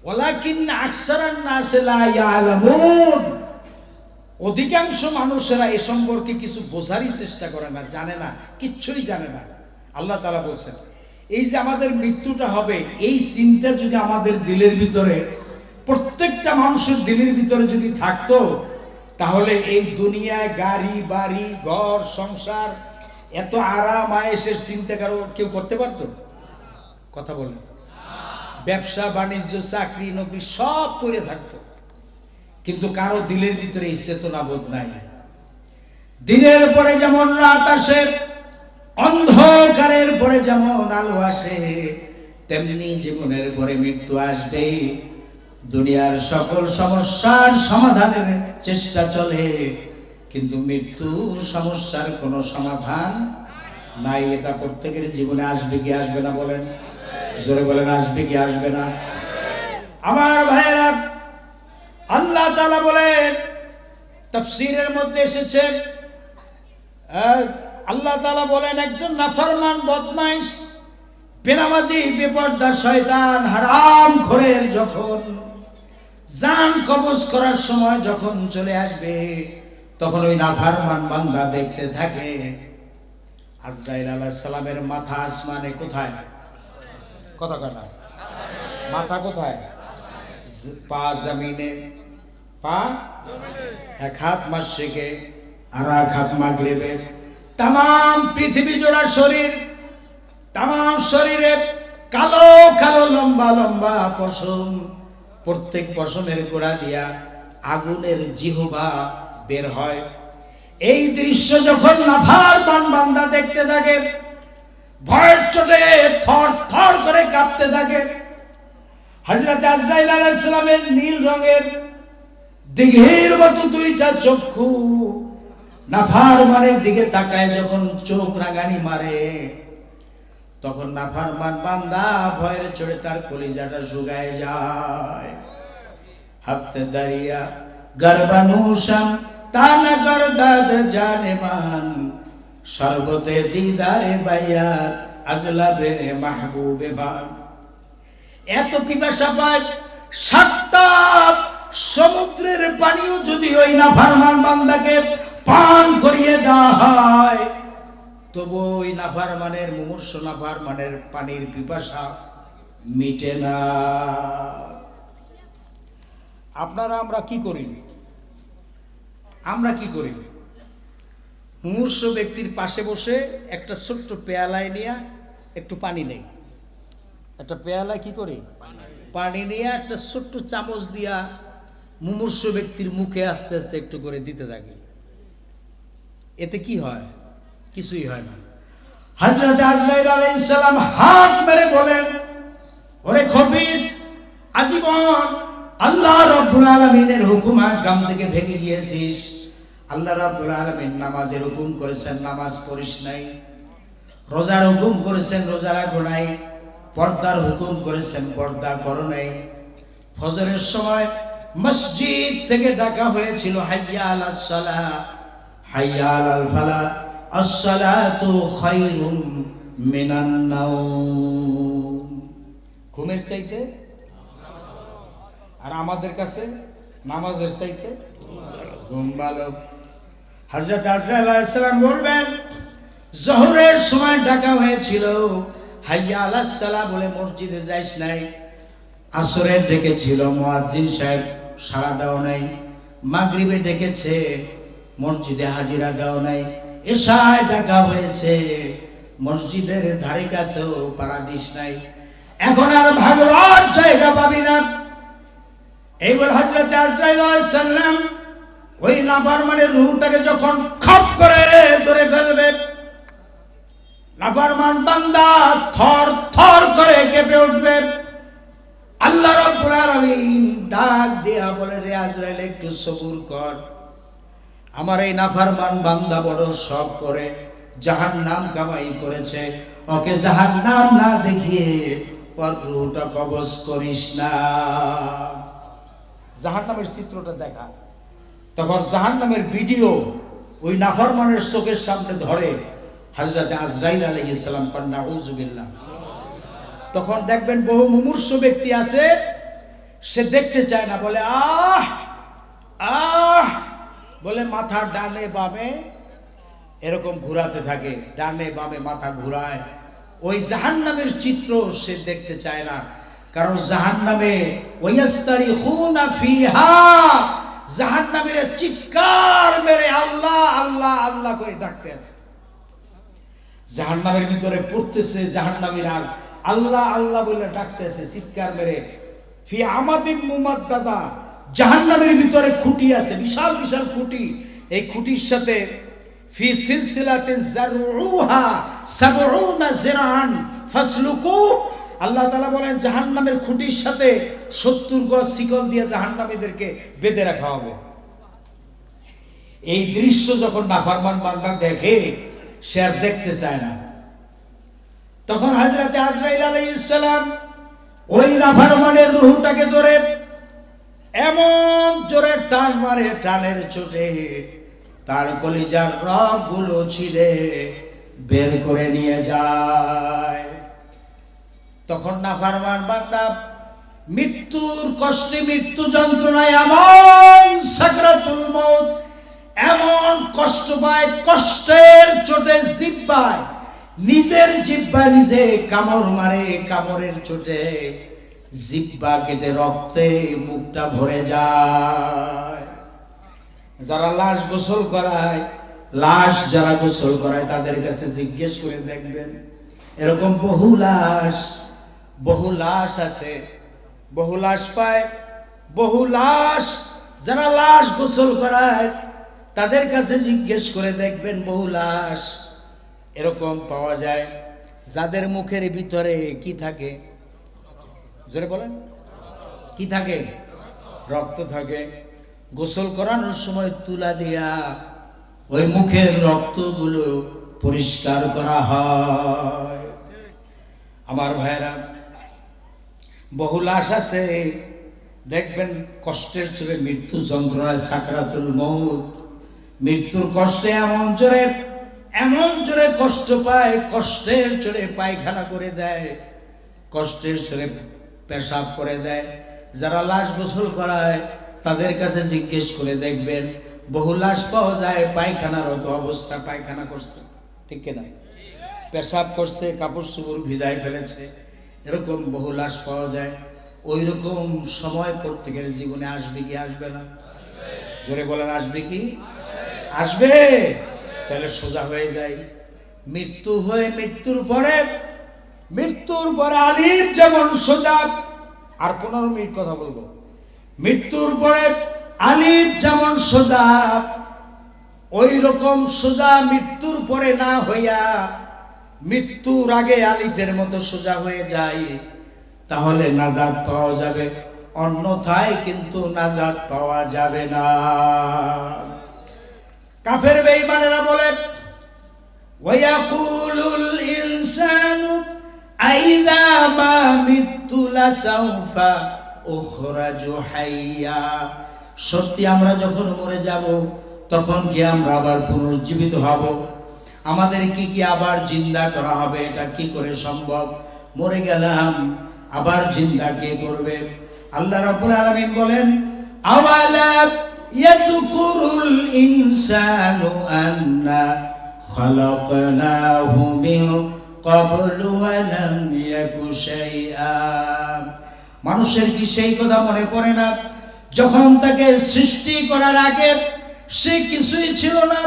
ওয়ালাকিন আকসারান নাস লা ইয়ালামুন, অধিকাংশ মানুষেরা এ সম্পর্কে কিছু বোঝারই চেষ্টা করে না, জানে না, কিচ্ছুই জানে না। আল্লাহ তাআলা বলছেন, এই যে আমাদের মৃত্যুটা হবে, এই চিন্তা যদি আমাদের দিলের ভিতরে, প্রত্যেকটা মানুষের দিলের ভিতরে যদি থাকতো, তাহলে এই দুনিয়ায় গাড়ি বাড়ি ঘর সংসার এত আরাম আয়েশের চিন্তা কেউ করতে পারতো? কথা বলেন। ব্যবসা বাণিজ্য চাকরি নকরি সব করে থাকতো, কিন্তু কারো দিলের ভিতরে এই চেতনা বোধ নাই। দিনের পরে যেমন রাত আসে, অন্ধকারের পরে যেমন আলো আসে, তেমনি জীবনের পরে মৃত্যু আসবে। দুনিয়ার সকল সমস্যার সমাধানের চেষ্টা চলে, কিন্তু মৃত্যু সমস্যার কোনো সমাধান নাই। এটা প্রত্যেকের জীবনে আসবে কি আসবে না বলেন? জোরে বলেন, আসবে কি আসবে না? আমার ভাইয়েরা, আল্লাহ তাআলা বলেন, তাফসীরের মধ্যে এসেছে, আল্লাহ তাআলা বলেন, একজন নাফরমান বদমাইশ বেনামাজি বেপরদা শয়তান হারামখোরের যখন জান কবজ করার সময় যখন চলে আসবে, তখন ওই নাফরমান বান্দা দেখতে থাকে আজরাইল আলাইহিস সালামের মাথা আসমানে। কোথায়? কথা কাটা। মাথা কোথায়? পা জমিনে, পা এক হাত মাশরিকে আর এক হাত মাগরিবে। তাম পৃথিবী জোড়া শরীর, তাম শরীরে কালো কালো লম্বা লম্বা পশম, প্রত্যেক পশমের গোড়া দিয়া আগুনের জিহ্বা বের হয়। এই দৃশ্য যখন নাফরমান বান্দা দেখতে থাকে, ভয়ের চোটে থর থর করে কাঁপতে থাকে। হযরত আজরাইল আলাইহিস সালামের নীল রঙের দিঘির মতো দুইটা চক্ষু নাফরমানের দিকে তাকায়, যখন চোখ রাঙানি মারে, তখন নাফরমান বান্দা ভয়ের চোটে তার কলিজাটা শুকায় যায়। হাফতে দাঁড়িয়া গরবানুশাম তানা গরদাদ জানেমান, শরবতে দিদারে বায়াত আজলাবে মাহবুবে বান। এত পিপাসা পায়, 7টা সমুদ্রের পানিও যদি ওই নাফরমান বান্দাকে পান করিয়ে দেওয়া হয়, তবু ওই নাফরমানের, মুমূর্ষ নাফরমানের পানির পিপাসা মিটে না। আপনারা আমরা কি করি? মুমূর্ষ ব্যক্তির পাশে বসে একটা ছোট্ট পেয়ালায় নিয়ে একটু পানি নেই, একটা পেয়ালা কি করি, পানি নিয়ে একটা ছোট্ট চামচ দিয়া মুমূর্ষ ব্যক্তির মুখে আস্তে আস্তে একটু করে দিতে থাকি। এতে কি হয়? কিছুই হয় না। হযরত আজরাইল আলাইহিস সালাম হাত মেরে বলেন, ওরে খবিস, আজীবন আল্লাহ রাব্বুল আলামিনের হুকুম আহকাম থেকে ভেঙে গিয়েছিস। আল্লাহ রাব্বুল আলামিন নামাজের হুকুম করেছেন, নামাজ পড়িস নাই। রোজার হুকুম করেছেন, রোজা রাখো নাই। পর্দার হুকুম করেছেন, পর্দা করো নাই। ফজরের সময় মসজিদ থেকে ডাকা হয়েছিল হাইয়া আলাস সালাহ, হাইয়া আলাল ফালাহ, আস-সালাতু খায়রুম মিনান নাওম। ঘুমের চাইতে আর আমাদের কাছে নামাজের চাইতে ঘুম ভালো। হযরত আজরাইল আলাইহিস সালাম বলবেন, জোহরের সময় ডাকা হয়েছিল হাইয়া আলাস সালাহ বলে মসজিদে যাইস নাই। আসরে ডেকেছিল, মুয়াজ্জিন সাহেব সাড়া দাও নাই। মাগরিবে ডেকেছে, মসজিদে হাজিরা দাও নাই। এশায় ডাকা হয়েছে, মসজিদের ধারে কাছেও পাড়া দিস নাই। এখন আর ভাগবার জায়গা পাবি না। এই বলে হযরত আজরাইল আলাইহিস সালাম ওই নাফরমানের রূহটাকে যখন খপ করে ধরে ফেলবে, নাফরমান বান্দা থর থর করে কেঁপে উঠবে। আল্লাহ রাব্বুল আলামিন ডাক দিয়া বলে, রে আজরাইল একটু সবুর কর, আমার এই নাফরমান বান্দা বড় শখ করে জাহান্নাম কামাই করেছে, ওকে জাহান্নাম না দেখিয়ে ওর রূহটা কবজ করিস না। জাহান্নামের চিত্রটা দেখা। তখন জাহান্নামের ভিডিও ওই নাফরমানের চোখের সামনে ধরে হযরত আজরাইল আলাইহিস সালাম কন নাউযুবিল্লাহ। তখন দেখবেন বহু মুমূর্ষু ব্যক্তি আছে, সে দেখতে চায় না, বলে আহ আহ বলে মাথা ডানে বামে এরকম ঘোরাতে থাকে, ডানে বামে মাথা ঘুরায়। ওই জাহান্নামের চিত্র সে দেখতে চায় না, কারণ জাহান্নামে ওয়াস্তারিখুনা ফিহা, জাহান্নামের চিৎকার মেরে আল্লাহ আল্লাহ আল্লাহ করে ডাকতে আছে। জাহান্নামের ভিতরে পড়তেছে, জাহান্নামীরা আর আল্লাহ আল্লাহ বলে ডাকতেছে, চিৎকার মেরে। ফি আমাদিন মুমাদ্দাদা, জাহান্নামের ভিতরে খুঁটি আছে, বিশাল বিশাল খুঁটি। এই খুঁটির সাথে ফি সিলসিলাতিন জারউহা ৭০ জিরাআন ফাসলুকু, আল্লাহ তাআলা বলেন জাহান্নামের খুঁটির সাথে ৭০ গজ শিকল দিয়ে জাহান্নামীদেরকে বেঁধে রাখা হবে। এই দৃশ্য যখন নাফরমান বান্দা দেখে, সে আর দেখতে চায় না। তখন হযরত আজরাইল আলাইহিস সালাম ওই নাফরমানের রূহটাকে ধরে এমন জোরে টান মারে, টানের চোটে তার কলিজার রগগুলো ছিঁড়ে বের করে নিয়ে যায়। তখন নাফরমান বান্দা মৃত্যুর কষ্টে, মৃত্যু যন্ত্রণায় এমন সাকরাতুল মউত, এমন কষ্ট পায়, কষ্টের চোটে জিহ্বায়, নিজের জিহ্বায় নিজে কামড় মারে, কামড়ের চোটে জিহ্বা কেটে রক্তে মুখটা ভরে যায়। যারা লাশ গোসল করায়, লাশ যারা গোসল করায় তাদের কাছে জিজ্ঞেস করে দেখবেন, এরকম বহু লাশ আছে, বহু লাশ পায়, বহু লাশ যারা লাশ গোসল করায় তাদের কাছে জিজ্ঞেস করে দেখবেন, বহু লাশ এরকম পাওয়া যায় যাদের মুখের ভিতরে কি থাকে, জোরে বলেন, কি থাকে? রক্ত থাকে। গোসল করানোর সময় তুলা দিয়া ওই মুখের রক্তগুলো পরিষ্কার করা হয়। আমার ভাইরা, বহু লাশ আছে দেখবেন কষ্টের চোরে, মৃত্যু যন্ত্রণায় সাকরাতুল মউত, মৃত্যুর কষ্টে এমন জোরে কষ্ট পায়, কষ্টের চোরে পায়খানা করে দেয়, কষ্টের চোরে পেশাব করে দেয়। যারা লাশ গোসল করায় তাদের কাছে জিজ্ঞেস করে দেখবেন, বহু লাশ পাওয়া যায় পায়খানারত অবস্থা, পায়খানা করছে, ঠিক কিনা, পেশাব করছে, কাপড় চোপড় ভিজায় ফেলেছে, এরকম বহু লাশ পাওয়া যায়। ওই রকম সময় প্রত্যেকের জীবনে আসবে কি আসবে না? জোরে বলেন, আসবে কি? আসবে। তাহলে সোজা হয়ে যায়। মৃত্যু হয়ে মৃত্যুর পরে আলিফ যেমন সোজা, আর 15 মিনিট কথা বলবো। মৃত্যুর পরে আলিফ যেমন সোজা, ওই রকম সোজা মৃত্যুর পরে না হইয়া মৃত্যুর আগে আলিফের মতো সোজা হয়ে যায়, তাহলে নাজাত পাওয়া যাবে, অন্যথায় কিন্তু নাজাত পাওয়া যাবে না। কাফের বেঈমানেরা বলে, ওয়ায়াকুলুল ইনসানু আইযা মা মিতু লাসাউফা উখরাজু হাইয়া, সত্যি আমরা যখন মরে যাব তখন কি আমরা আবার পুনর্জীবিত হব? আমাদের কি আবার জিন্দা করা হবে? এটা কি করে সম্ভব? মরে গেলাম আবার জিন্দা কে করবে? আল্লাহ রাব্বুল আলামিন বলেন, আওয়ালা ইয়াযকুরুল ইনসানু আন্না খালাকনাহু মিন ক্বাবলু ওয়া লাম ইয়াকু শাইআ। মানুষের কি সেই কথা মনে পড়ে না যখন তাকে সৃষ্টি করার আগে সে কিছুই ছিল না?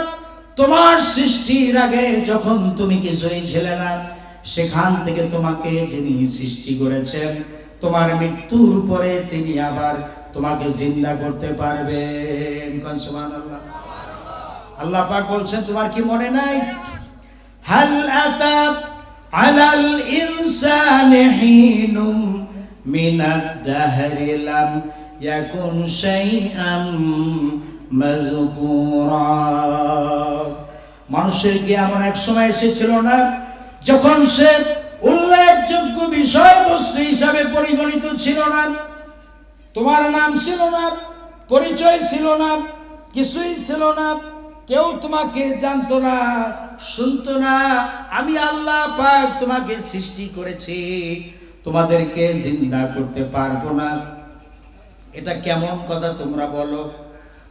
তোমার সৃষ্টির আগে যখন তুমি কিছুই ছিলে না, সেখান থেকে তোমাকে যিনি সৃষ্টি করেছেন, তোমার মৃত্যুর পরে তিনি আবার তোমাকে জিন্দা করতে পারবেন। সুবহানাল্লাহ। আল্লাহ পাক বলছেন, তোমার কি মনে নাই? হাল আতা আলাল ইনসানি হিনুম মিনাদ দাহরি লাম ইয়াকুন শাইআম মাযকুরা। মানুষের কি এমন এক সময় এসেছিল না যখন সে উল্লেখযোগ্য বিষয়বস্তু হিসাবে পরিগণিত ছিল না? তোমার নাম ছিল না, পরিচয় ছিল না, কিছুই ছিল না, কেউ তোমাকে জানতো না, শুনতো না। আমি আল্লাহ পাক তোমাকে সৃষ্টি করেছি, তোমাদেরকে জিন্দা করতে পারবো না। এটা কেমন কথা তোমরা বলো?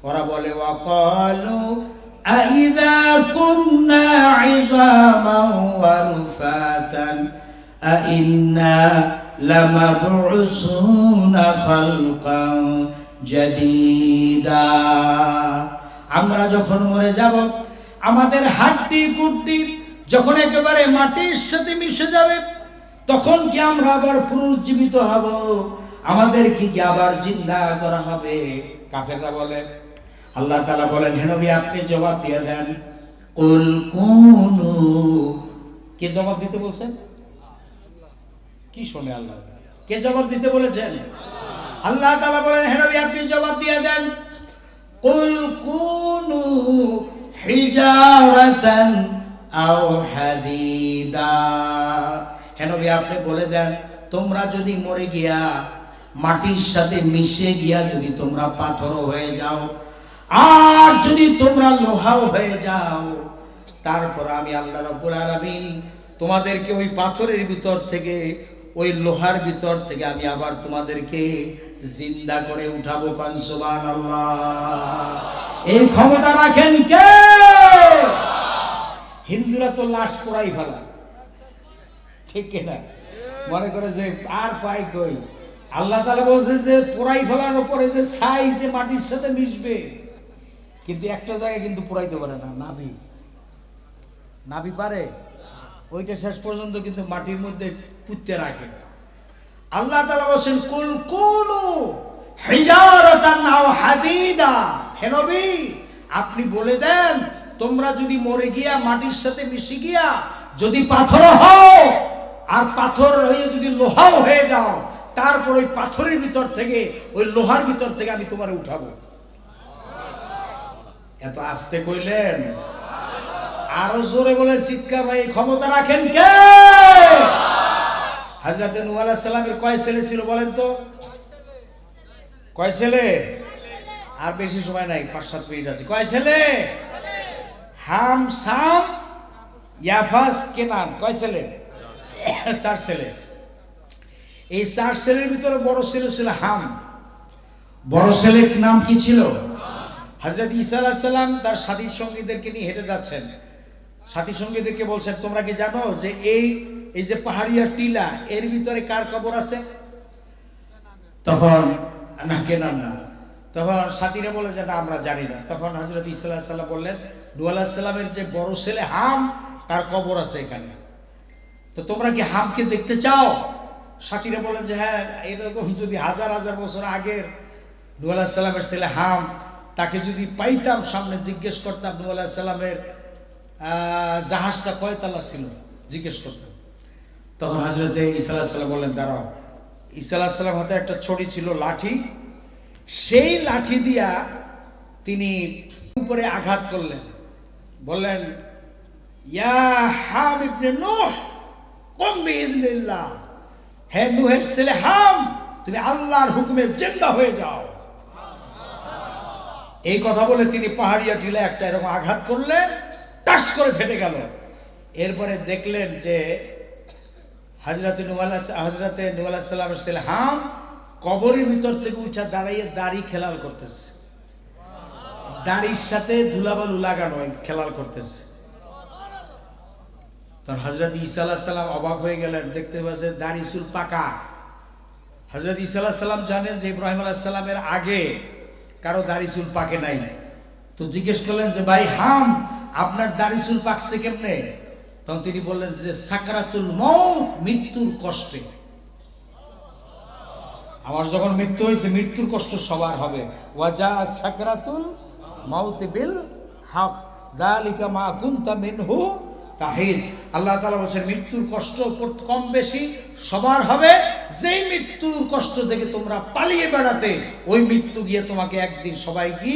ওরা বলে, ওয়াকালু আইযা কুন্না ইযামান ওয়া রুফাতান আইন্না লামাবউসুনা খালকান জাদীদা। আমরা যখন মরে যাব, আমাদের হাড্ডি গুড্ডি যখন একেবারে মাটির সাথে মিশে যাবে, তখন কি আমরা আবার পুনর্জীবিত হব? আমাদের কি আবার জিন্দা করা হবে? কাফেররা বলে। আল্লাহ তাআলা বলেন, হে নবী আপনি জবাব দিয়ে দেন, কুল কুনু। কে জবাব দিতে বলছেন? কি শুনে আল্লাহ? কে জবাব দিতে বলেছেন? আল্লাহ তাআলা বলেন, হে নবী আপনি জবাব দিয়ে দেন, কুল কুনু হিজারাতান আও হাদিদা। হে নবী আপনি বলে দেন, তোমরা যদি মরে গিয়া মাটির সাথে মিশে গিয়া যদি তোমরা পাথরও হয়ে যাও, আর যদি তোমরা লোহাও হয়ে যাও, তারপর আমি আল্লাহ রাব্বুল আলামিন তোমাদেরকে ওই পাথরের ভিতর থেকে, ওই লোহার ভিতর থেকে আমি আবার তোমাদেরকে জিন্দা করে উঠাবো। কান সুবহানাল্লাহ। এই ক্ষমতা রাখেন কে? হিন্দুরা তো লাশ পোড়াই ফেলা, ঠিক কিনা? মনে করে যে আর পাই কই। আল্লাহ তাআলা বলছে যে পোড়াই ফেলানোর পরে যে ছাই যে মাটির সাথে মিশবে, কিন্তু একটা জায়গায় কিন্তু পোড়াইতে পারে না। নাভি, নাভি পারে, ওইটা শেষ পর্যন্ত কিন্তু মাটির মধ্যে পুঁততে রাখে। আল্লাহ তাআলা বলেন, কুল কুনু হিজারাতান আও হাদিদা। হে নবী আপনি বলে দেন, তোমরা যদি মরে গিয়া মাটির সাথে মিশে গিয়া যদি পাথর হও, আর পাথর হয়ে যদি লোহাও হয়ে যাও, তারপর ওই পাথরের ভিতর থেকে, ওই লোহার ভিতর থেকে আমি তোমারে উঠাবো। এত আস্তে কইলেন? আরো জোরে বলে চিৎকার ভাই, ক্ষমতা রাখেন কে? হযরত নূহ আলাইহিস সালামের কয় ছেলে ছিল বলেন তো? কয় ছেলে? আর বেশি সময় নাই, 5-7 মিনিট আছে। কয় ছেলে? হাম, সাম, ইয়াফাস, কেনান। কয় ছেলে? 4 ছেলে। এই 4 ছেলের ভিতরে বড় ছেলে ছিল হাম। বড় ছেলের নাম কি ছিল? হযরত ঈসা আলাইহিস সালাম তার সাথী সঙ্গীদেরকে নিয়ে হেঁটে যাচ্ছেন। সাথী সঙ্গীদেরকে বলছেন, তোমরা কি জানো যে এই যে পাহাড়িয়া টিলা, এর ভিতরে কার কবর আছে? তখন না, কেনান না। তখন সাথীরা বলে যে না, আমরা জানি না। তখন হযরত ঈসা আলাইহিস সালাম বললেন, নূহ আলাইহিস সালামের যে বড় ছেলে হাম, তার কবর আছে এখানে। তো তোমরা কি হামকে দেখতে চাও? সাথীরা বলেন যে হ্যাঁ, এরকম যদি হাজার হাজার বছর আগের নূহ আলাইহিস সালামের ছেলে হাম, তাকে যদি পাইতাম, সামনে জিজ্ঞেস করতাম নূহ আলাইহিস সালামের জাহাজটা কয়তলা ছিল, জিজ্ঞেস করতাম। তখন হযরত ঈসা আলাইহিস সালাম বললেন, দাঁড়াও। ঈসা আলাইহিস সালাম হাতে একটা ছড়ি ছিল, লাঠি। সেই লাঠি দিয়া তিনি উপরে আঘাত করলেন, বললেন, ইয়া হাম ইবনে নূহ, কুম বিইذনিল্লাহ, হে নূহের ছেলে হাম, তুমি আল্লাহর হুকুমে জিন্দা হয়ে যাও। এই কথা বলে তিনি পাহাড়িয়া টিলা একটা এরকম আঘাত করলেন, টাস করে ফেটে গেল। এরপরে দেখলেন যে হযরতে নূহ আলাইহিস সালামের ছেলে হাম কবরের ভিতর থেকে উঠে দাঁড়িয়ে দাড়ি খেলাল করতেছে, দাড়ির সাথে ধুলাবালু লাগানো খেলাল করতেছে। তখন হযরত ঈসা আলাইহিস সালাম অবাক হয়ে গেলেন, দেখতে পাচ্ছেন দাড়ি চুল পাকা। হযরত ঈসা আলাইহিস সালাম জানেন যে ইব্রাহিম আলাইহিস সালামের আগে কারো দাড়ি চুল পাকে নাই। তো জিজ্ঞেস করলেন যে ভাই হাম, আপনার দাড়ি চুল পাকছে কেমনে? তখন তিনি বললেন যে সাকরাতুল মউত, মৃত্যুর কষ্টে। আমার যখন মৃত্যু হয়েছে, মৃত্যুর কষ্ট সবার হবে। ওয়াজা সাকরাতুল মাউত বিল হক যালিকা মা কুনতা মিনহু তাহিদ। আল্লাহ তাআলা বলেন মৃত্যুর কষ্ট কম বেশি সবার হবে। যেই মৃত্যুর কষ্ট থেকে তোমরা পালিয়ে বেড়াতে, ওই মৃত্যু গিয়ে তোমাকে একদিন সবাই কি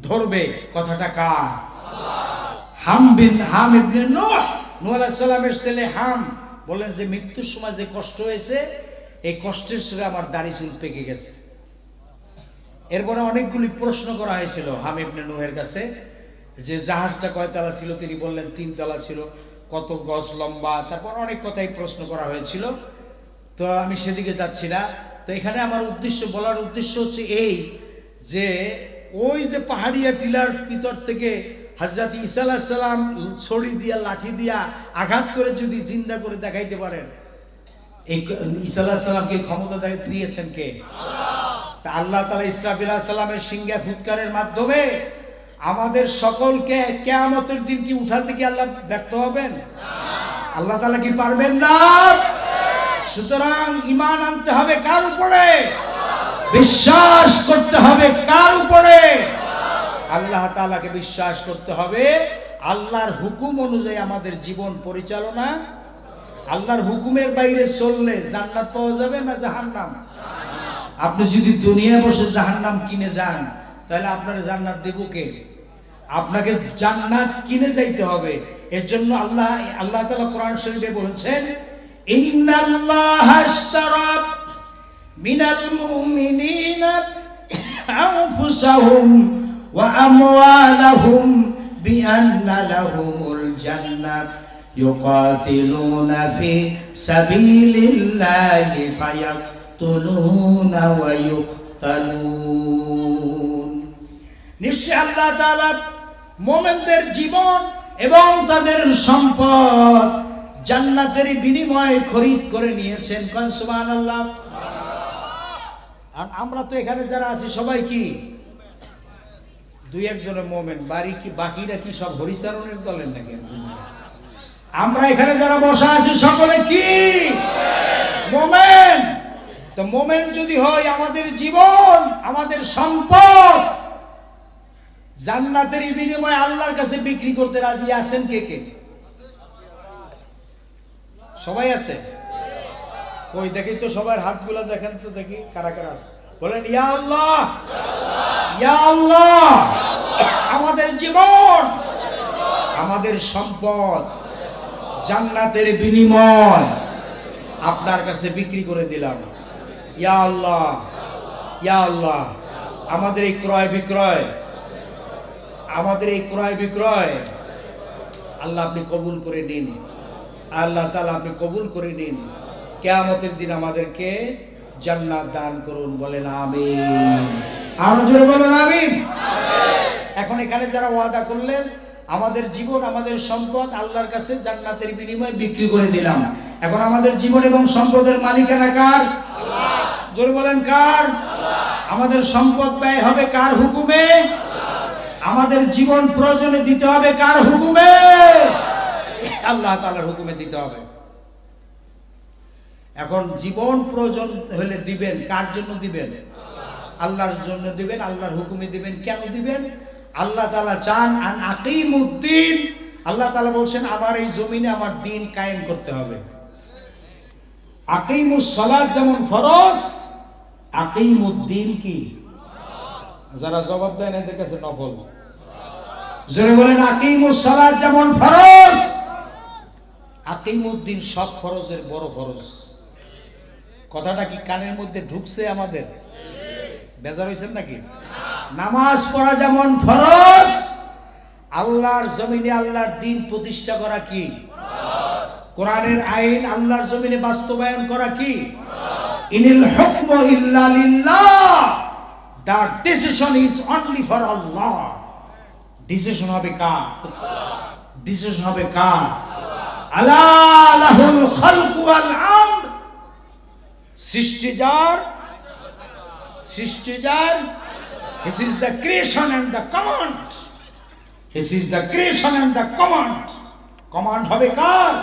ধরবে। কথাটা কার? হাম ইবনে নূহ, নূহ আলাইহিস সালামের ছেলে হাম বলেন যে মৃত্যুর সময় যে কষ্ট হয়েছে, এই কষ্টের সঙ্গে আমার দাড়ি চুল পেকে গেছে। এরপরে অনেকগুলি প্রশ্ন করা হয়েছিল হাম ইবনে নূহের কাছে, যে জাহাজটা কয়তলা ছিল? তিনি বললেন 3 তলা ছিল। কত গজ লম্বা? তারপর অনেক কথাই প্রশ্ন করা হয়েছিল। তো আমি সেদিকে যাচ্ছি না। তো এখানে আমার বলার উদ্দেশ্য হচ্ছে এই যে ওই যে পাহাড়িয়া টিলার ভিতর থেকে হযরত ঈসা আলাইহিস সালাম ছড়ি দিয়া লাঠি দিয়া আঘাত করে যদি জিন্দা করে দেখাইতে পারেন, এই ঈসা আলাইহিস সালামকে ক্ষমতা দিয়েছেন কে? আল্লাহ। তা আল্লাহ তাআলা ইসরাফিল আলাইহিস সালামের সিংহে ফুৎকারের মাধ্যমে আমাদের সকলকে কিয়ামতের দিন কি উঠাতে কি আল্লাহ ব্যর্থ হবেন? না। আল্লাহ তাআলা কি পারবেন না? সুতরাং ঈমান আনতে হবে কার উপরে? বিশ্বাস করতে হবে কার উপরে? আল্লাহ তাআলাকে বিশ্বাস করতে হবে। আল্লাহর হুকুম অনুযায়ী আমাদের জীবন পরিচালনা। আল্লাহর হুকুমের বাইরে চললে জান্নাত পাওয়া যাবে না জাহান্নাম? আপনি যদি দুনিয়ায় বসে জাহান্নাম কিনে যান, তাহলে আপনার জান্নাত দেব কে? আপনাকে জান্নাত কিনে যাইতে হবে। এর জন্য আল্লাহ তাআলা কোরআন শরীফে বলেছেন, ইন্নাল্লাহা আশতারা মিনাল মুমিনিনা আনফুসাহুম ওয়া আমওয়ালাহুম বিআন্না লাহুমুল জান্নাহ ইউকাতিলুনা ফি সাবিলিল্লাহি ফায়াকতুলুনা ওয়া ইউকতালুন। নিশ্চয় আল্লাহ তাআলা মুমিনদের জীবন এবং তাদের সম্পদ জান্নাতের বিনিময়ে খরিদ করে নিয়েছেন। কোন সুবহানাল্লাহ। আর আমরা তো এখানে যারা আছি সবাই কি 2-1 জনের মুমিন, বাকিরা কি সব হরিচারণের দলের নাকি? আমরা এখানে যারা বসা আছি সকলে কি মুমিন। তো মুমিন যদি হয়, আমাদের জীবন আমাদের সম্পদ জান্নাতের বিনিময়ে আল্লাহর কাছে বিক্রি করতে রাজি আছেন কে কে? সবাই আছে? কই দেখি তো সবার হাতগুলো দেখেন তো, দেখি কারা কারা আছে। বলেন ইয়া আল্লাহ, ইয়া আল্লাহ। আমাদের জীবন আমাদের সম্পদ জান্নাতের বিনিময় আপনার কাছে বিক্রি করে দিলাম। ইয়া আল্লাহ, ইয়া আল্লাহ। আমাদের এই ক্রয় বিক্রয় আল্লাহ আপনি কবুল করে নিন। আল্লাহ তাআলা আপনি কবুল করে নিন। কিয়ামতের দিন আমাদেরকে জান্নাত দান করুন। বলেন আমিন। আরো জোরে বলেন আমিন। এখন এখানে যারা ওয়াদা করলেন আমাদের জীবন আমাদের সম্পদ আল্লাহর কাছে জান্নাতের বিনিময়ে বিক্রি করে দিলাম, এখন আমাদের জীবন এবং সম্পদের মালিকানা কার? আল্লাহ। জোরে বলেন কার? আল্লাহ। আমাদের সম্পদ ব্যয় হবে কার হুকুমে? আমাদের জীবন প্রয়োজনে দিতে হবে কার হুকুমে? আল্লাহ তাআলার হুকুমে দিতে হবে। এখন জীবন প্রয়োজন হলে দিবেন, কার জন্য দিবেন? আল্লাহর জন্য দিবেন, আল্লাহর হুকুমে দিবেন। কেন দিবেন? আল্লাহ তাআলা চান আন আকিমুদ্দিন। আল্লাহ তাআলা বলছেন আমার এই জমিনে আমার দ্বীন কায়েম করতে হবে। আকিমুস সালাত যেমন ফরজ, আকিমুদ্দিন কি? যারা জবাব দেন এদের কাছে নফল। জোরে বলেন আকিমুস সালাত যেমন ফরজ, আকিমুদ্দিন সব ফরজের বড় ফরজ। কথাটা কি কানের মধ্যে ঢুকছে আমাদের? বেজার হয়েছেন নাকি? নামাজ পড়া যেমন ফরজ, আল্লাহর জমিনে আল্লাহর দ্বীন প্রতিষ্ঠা করা কি? কোরআনের আইন আল্লাহর জমিনে বাস্তবায়ন করা কি? ইনিল হুকমু ইল্লা লিল্লাহ, the decision is only for Allah. Decision হবে কার? ডিসিশন হবে কার? আলা লাহুল খালকু ওয়াল আমর। সৃষ্টি যার, সৃষ্টি যার। This is the creation and the command. This is the creation and the command. Command হবে কার?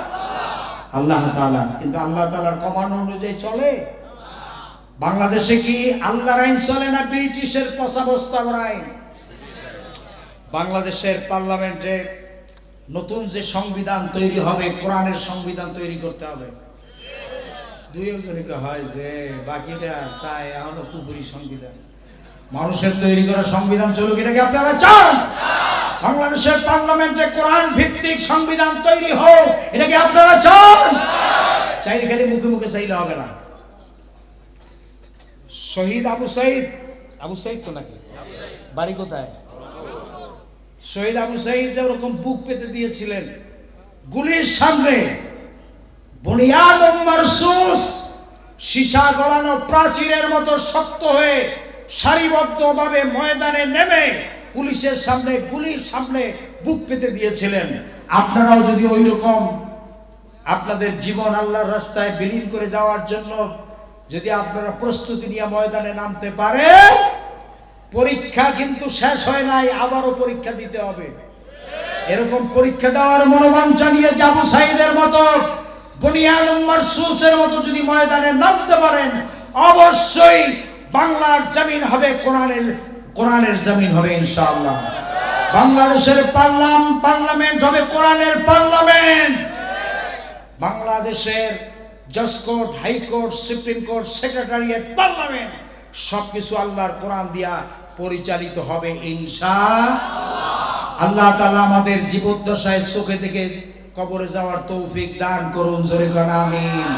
আল্লাহ তাআলা। কিন্তু আল্লাহ তাআলার কমান্ড অনুযায়ী চলে? বাংলাদেশে কি আল্লাহর আইন চলে না ব্রিটিশের পচাবস্তার আইন? বাংলাদেশের পার্লামেন্টে নতুন যে সংবিধান তৈরি হবে, কোরআনের সংবিধান তৈরি করতে হবে। দুই একজনকে হয় যে বাকিরা চায় এখনো কুপুরি সংবিধান। মানুষের তৈরি করা সংবিধান চলুক, এটাকে আপনারা চান? বাংলাদেশের পার্লামেন্টে কোরআন ভিত্তিক সংবিধান তৈরি হোক, এটাকে আপনারা চান? চাইলে খালি মুখে মুখে চাইলে হবে না। শহীদ আবু সাইদ, আবু সাইদ তো নাকি বাড়ি কোথায়? শহীদ আবু সাইদ যেরকম বুক পেতে দিয়েছিলেন গুলির সামনে, বুনিয়াদুম মারসুস, সীসা গলানো প্রাচীরের মতো শক্ত হয়ে সারিবদ্ধভাবে ময়দানে নেমে পুলিশের সামনে, গুলির সামনে বুক পেতে দিয়েছিলেন। আপনারাও যদি ওই রকম আপনাদের জীবন আল্লাহর রাস্তায় বিলীন করে দেওয়ার জন্য যদি আপনারা প্রস্তুতি নিয়ে ময়দানে নামতে পারেন, পরীক্ষা কিন্তু শেষ হয় নাই, আবারও পরীক্ষা দিতে হবে। এরকম পরীক্ষা দেওয়ার মনোবাঞ্ছা নিয়ে আবু সাইদের মতো, বুনিয়াদুম মারসুসের মতো যদি ময়দানে নামতে পারেন, অবশ্যই বাংলার জমিন হবে কোরআনের জমিন হবে ইনশাআল্লাহ। বাংলাদেশের পার্লামেন্ট হবে কোরআনের পার্লামেন্ট। বাংলাদেশের জজ court, high court, supreme court, secretariat, parliament সবকিছু আল্লাহর কোরআন দিয়া পরিচালিত হবে ইনশাআল্লাহ। আল্লাহ তাআলা আমাদের জীবদ্দশায় চোখে থেকে কবরে যাওয়ার তৌফিক দান করুন, জোরে কোন আমিন।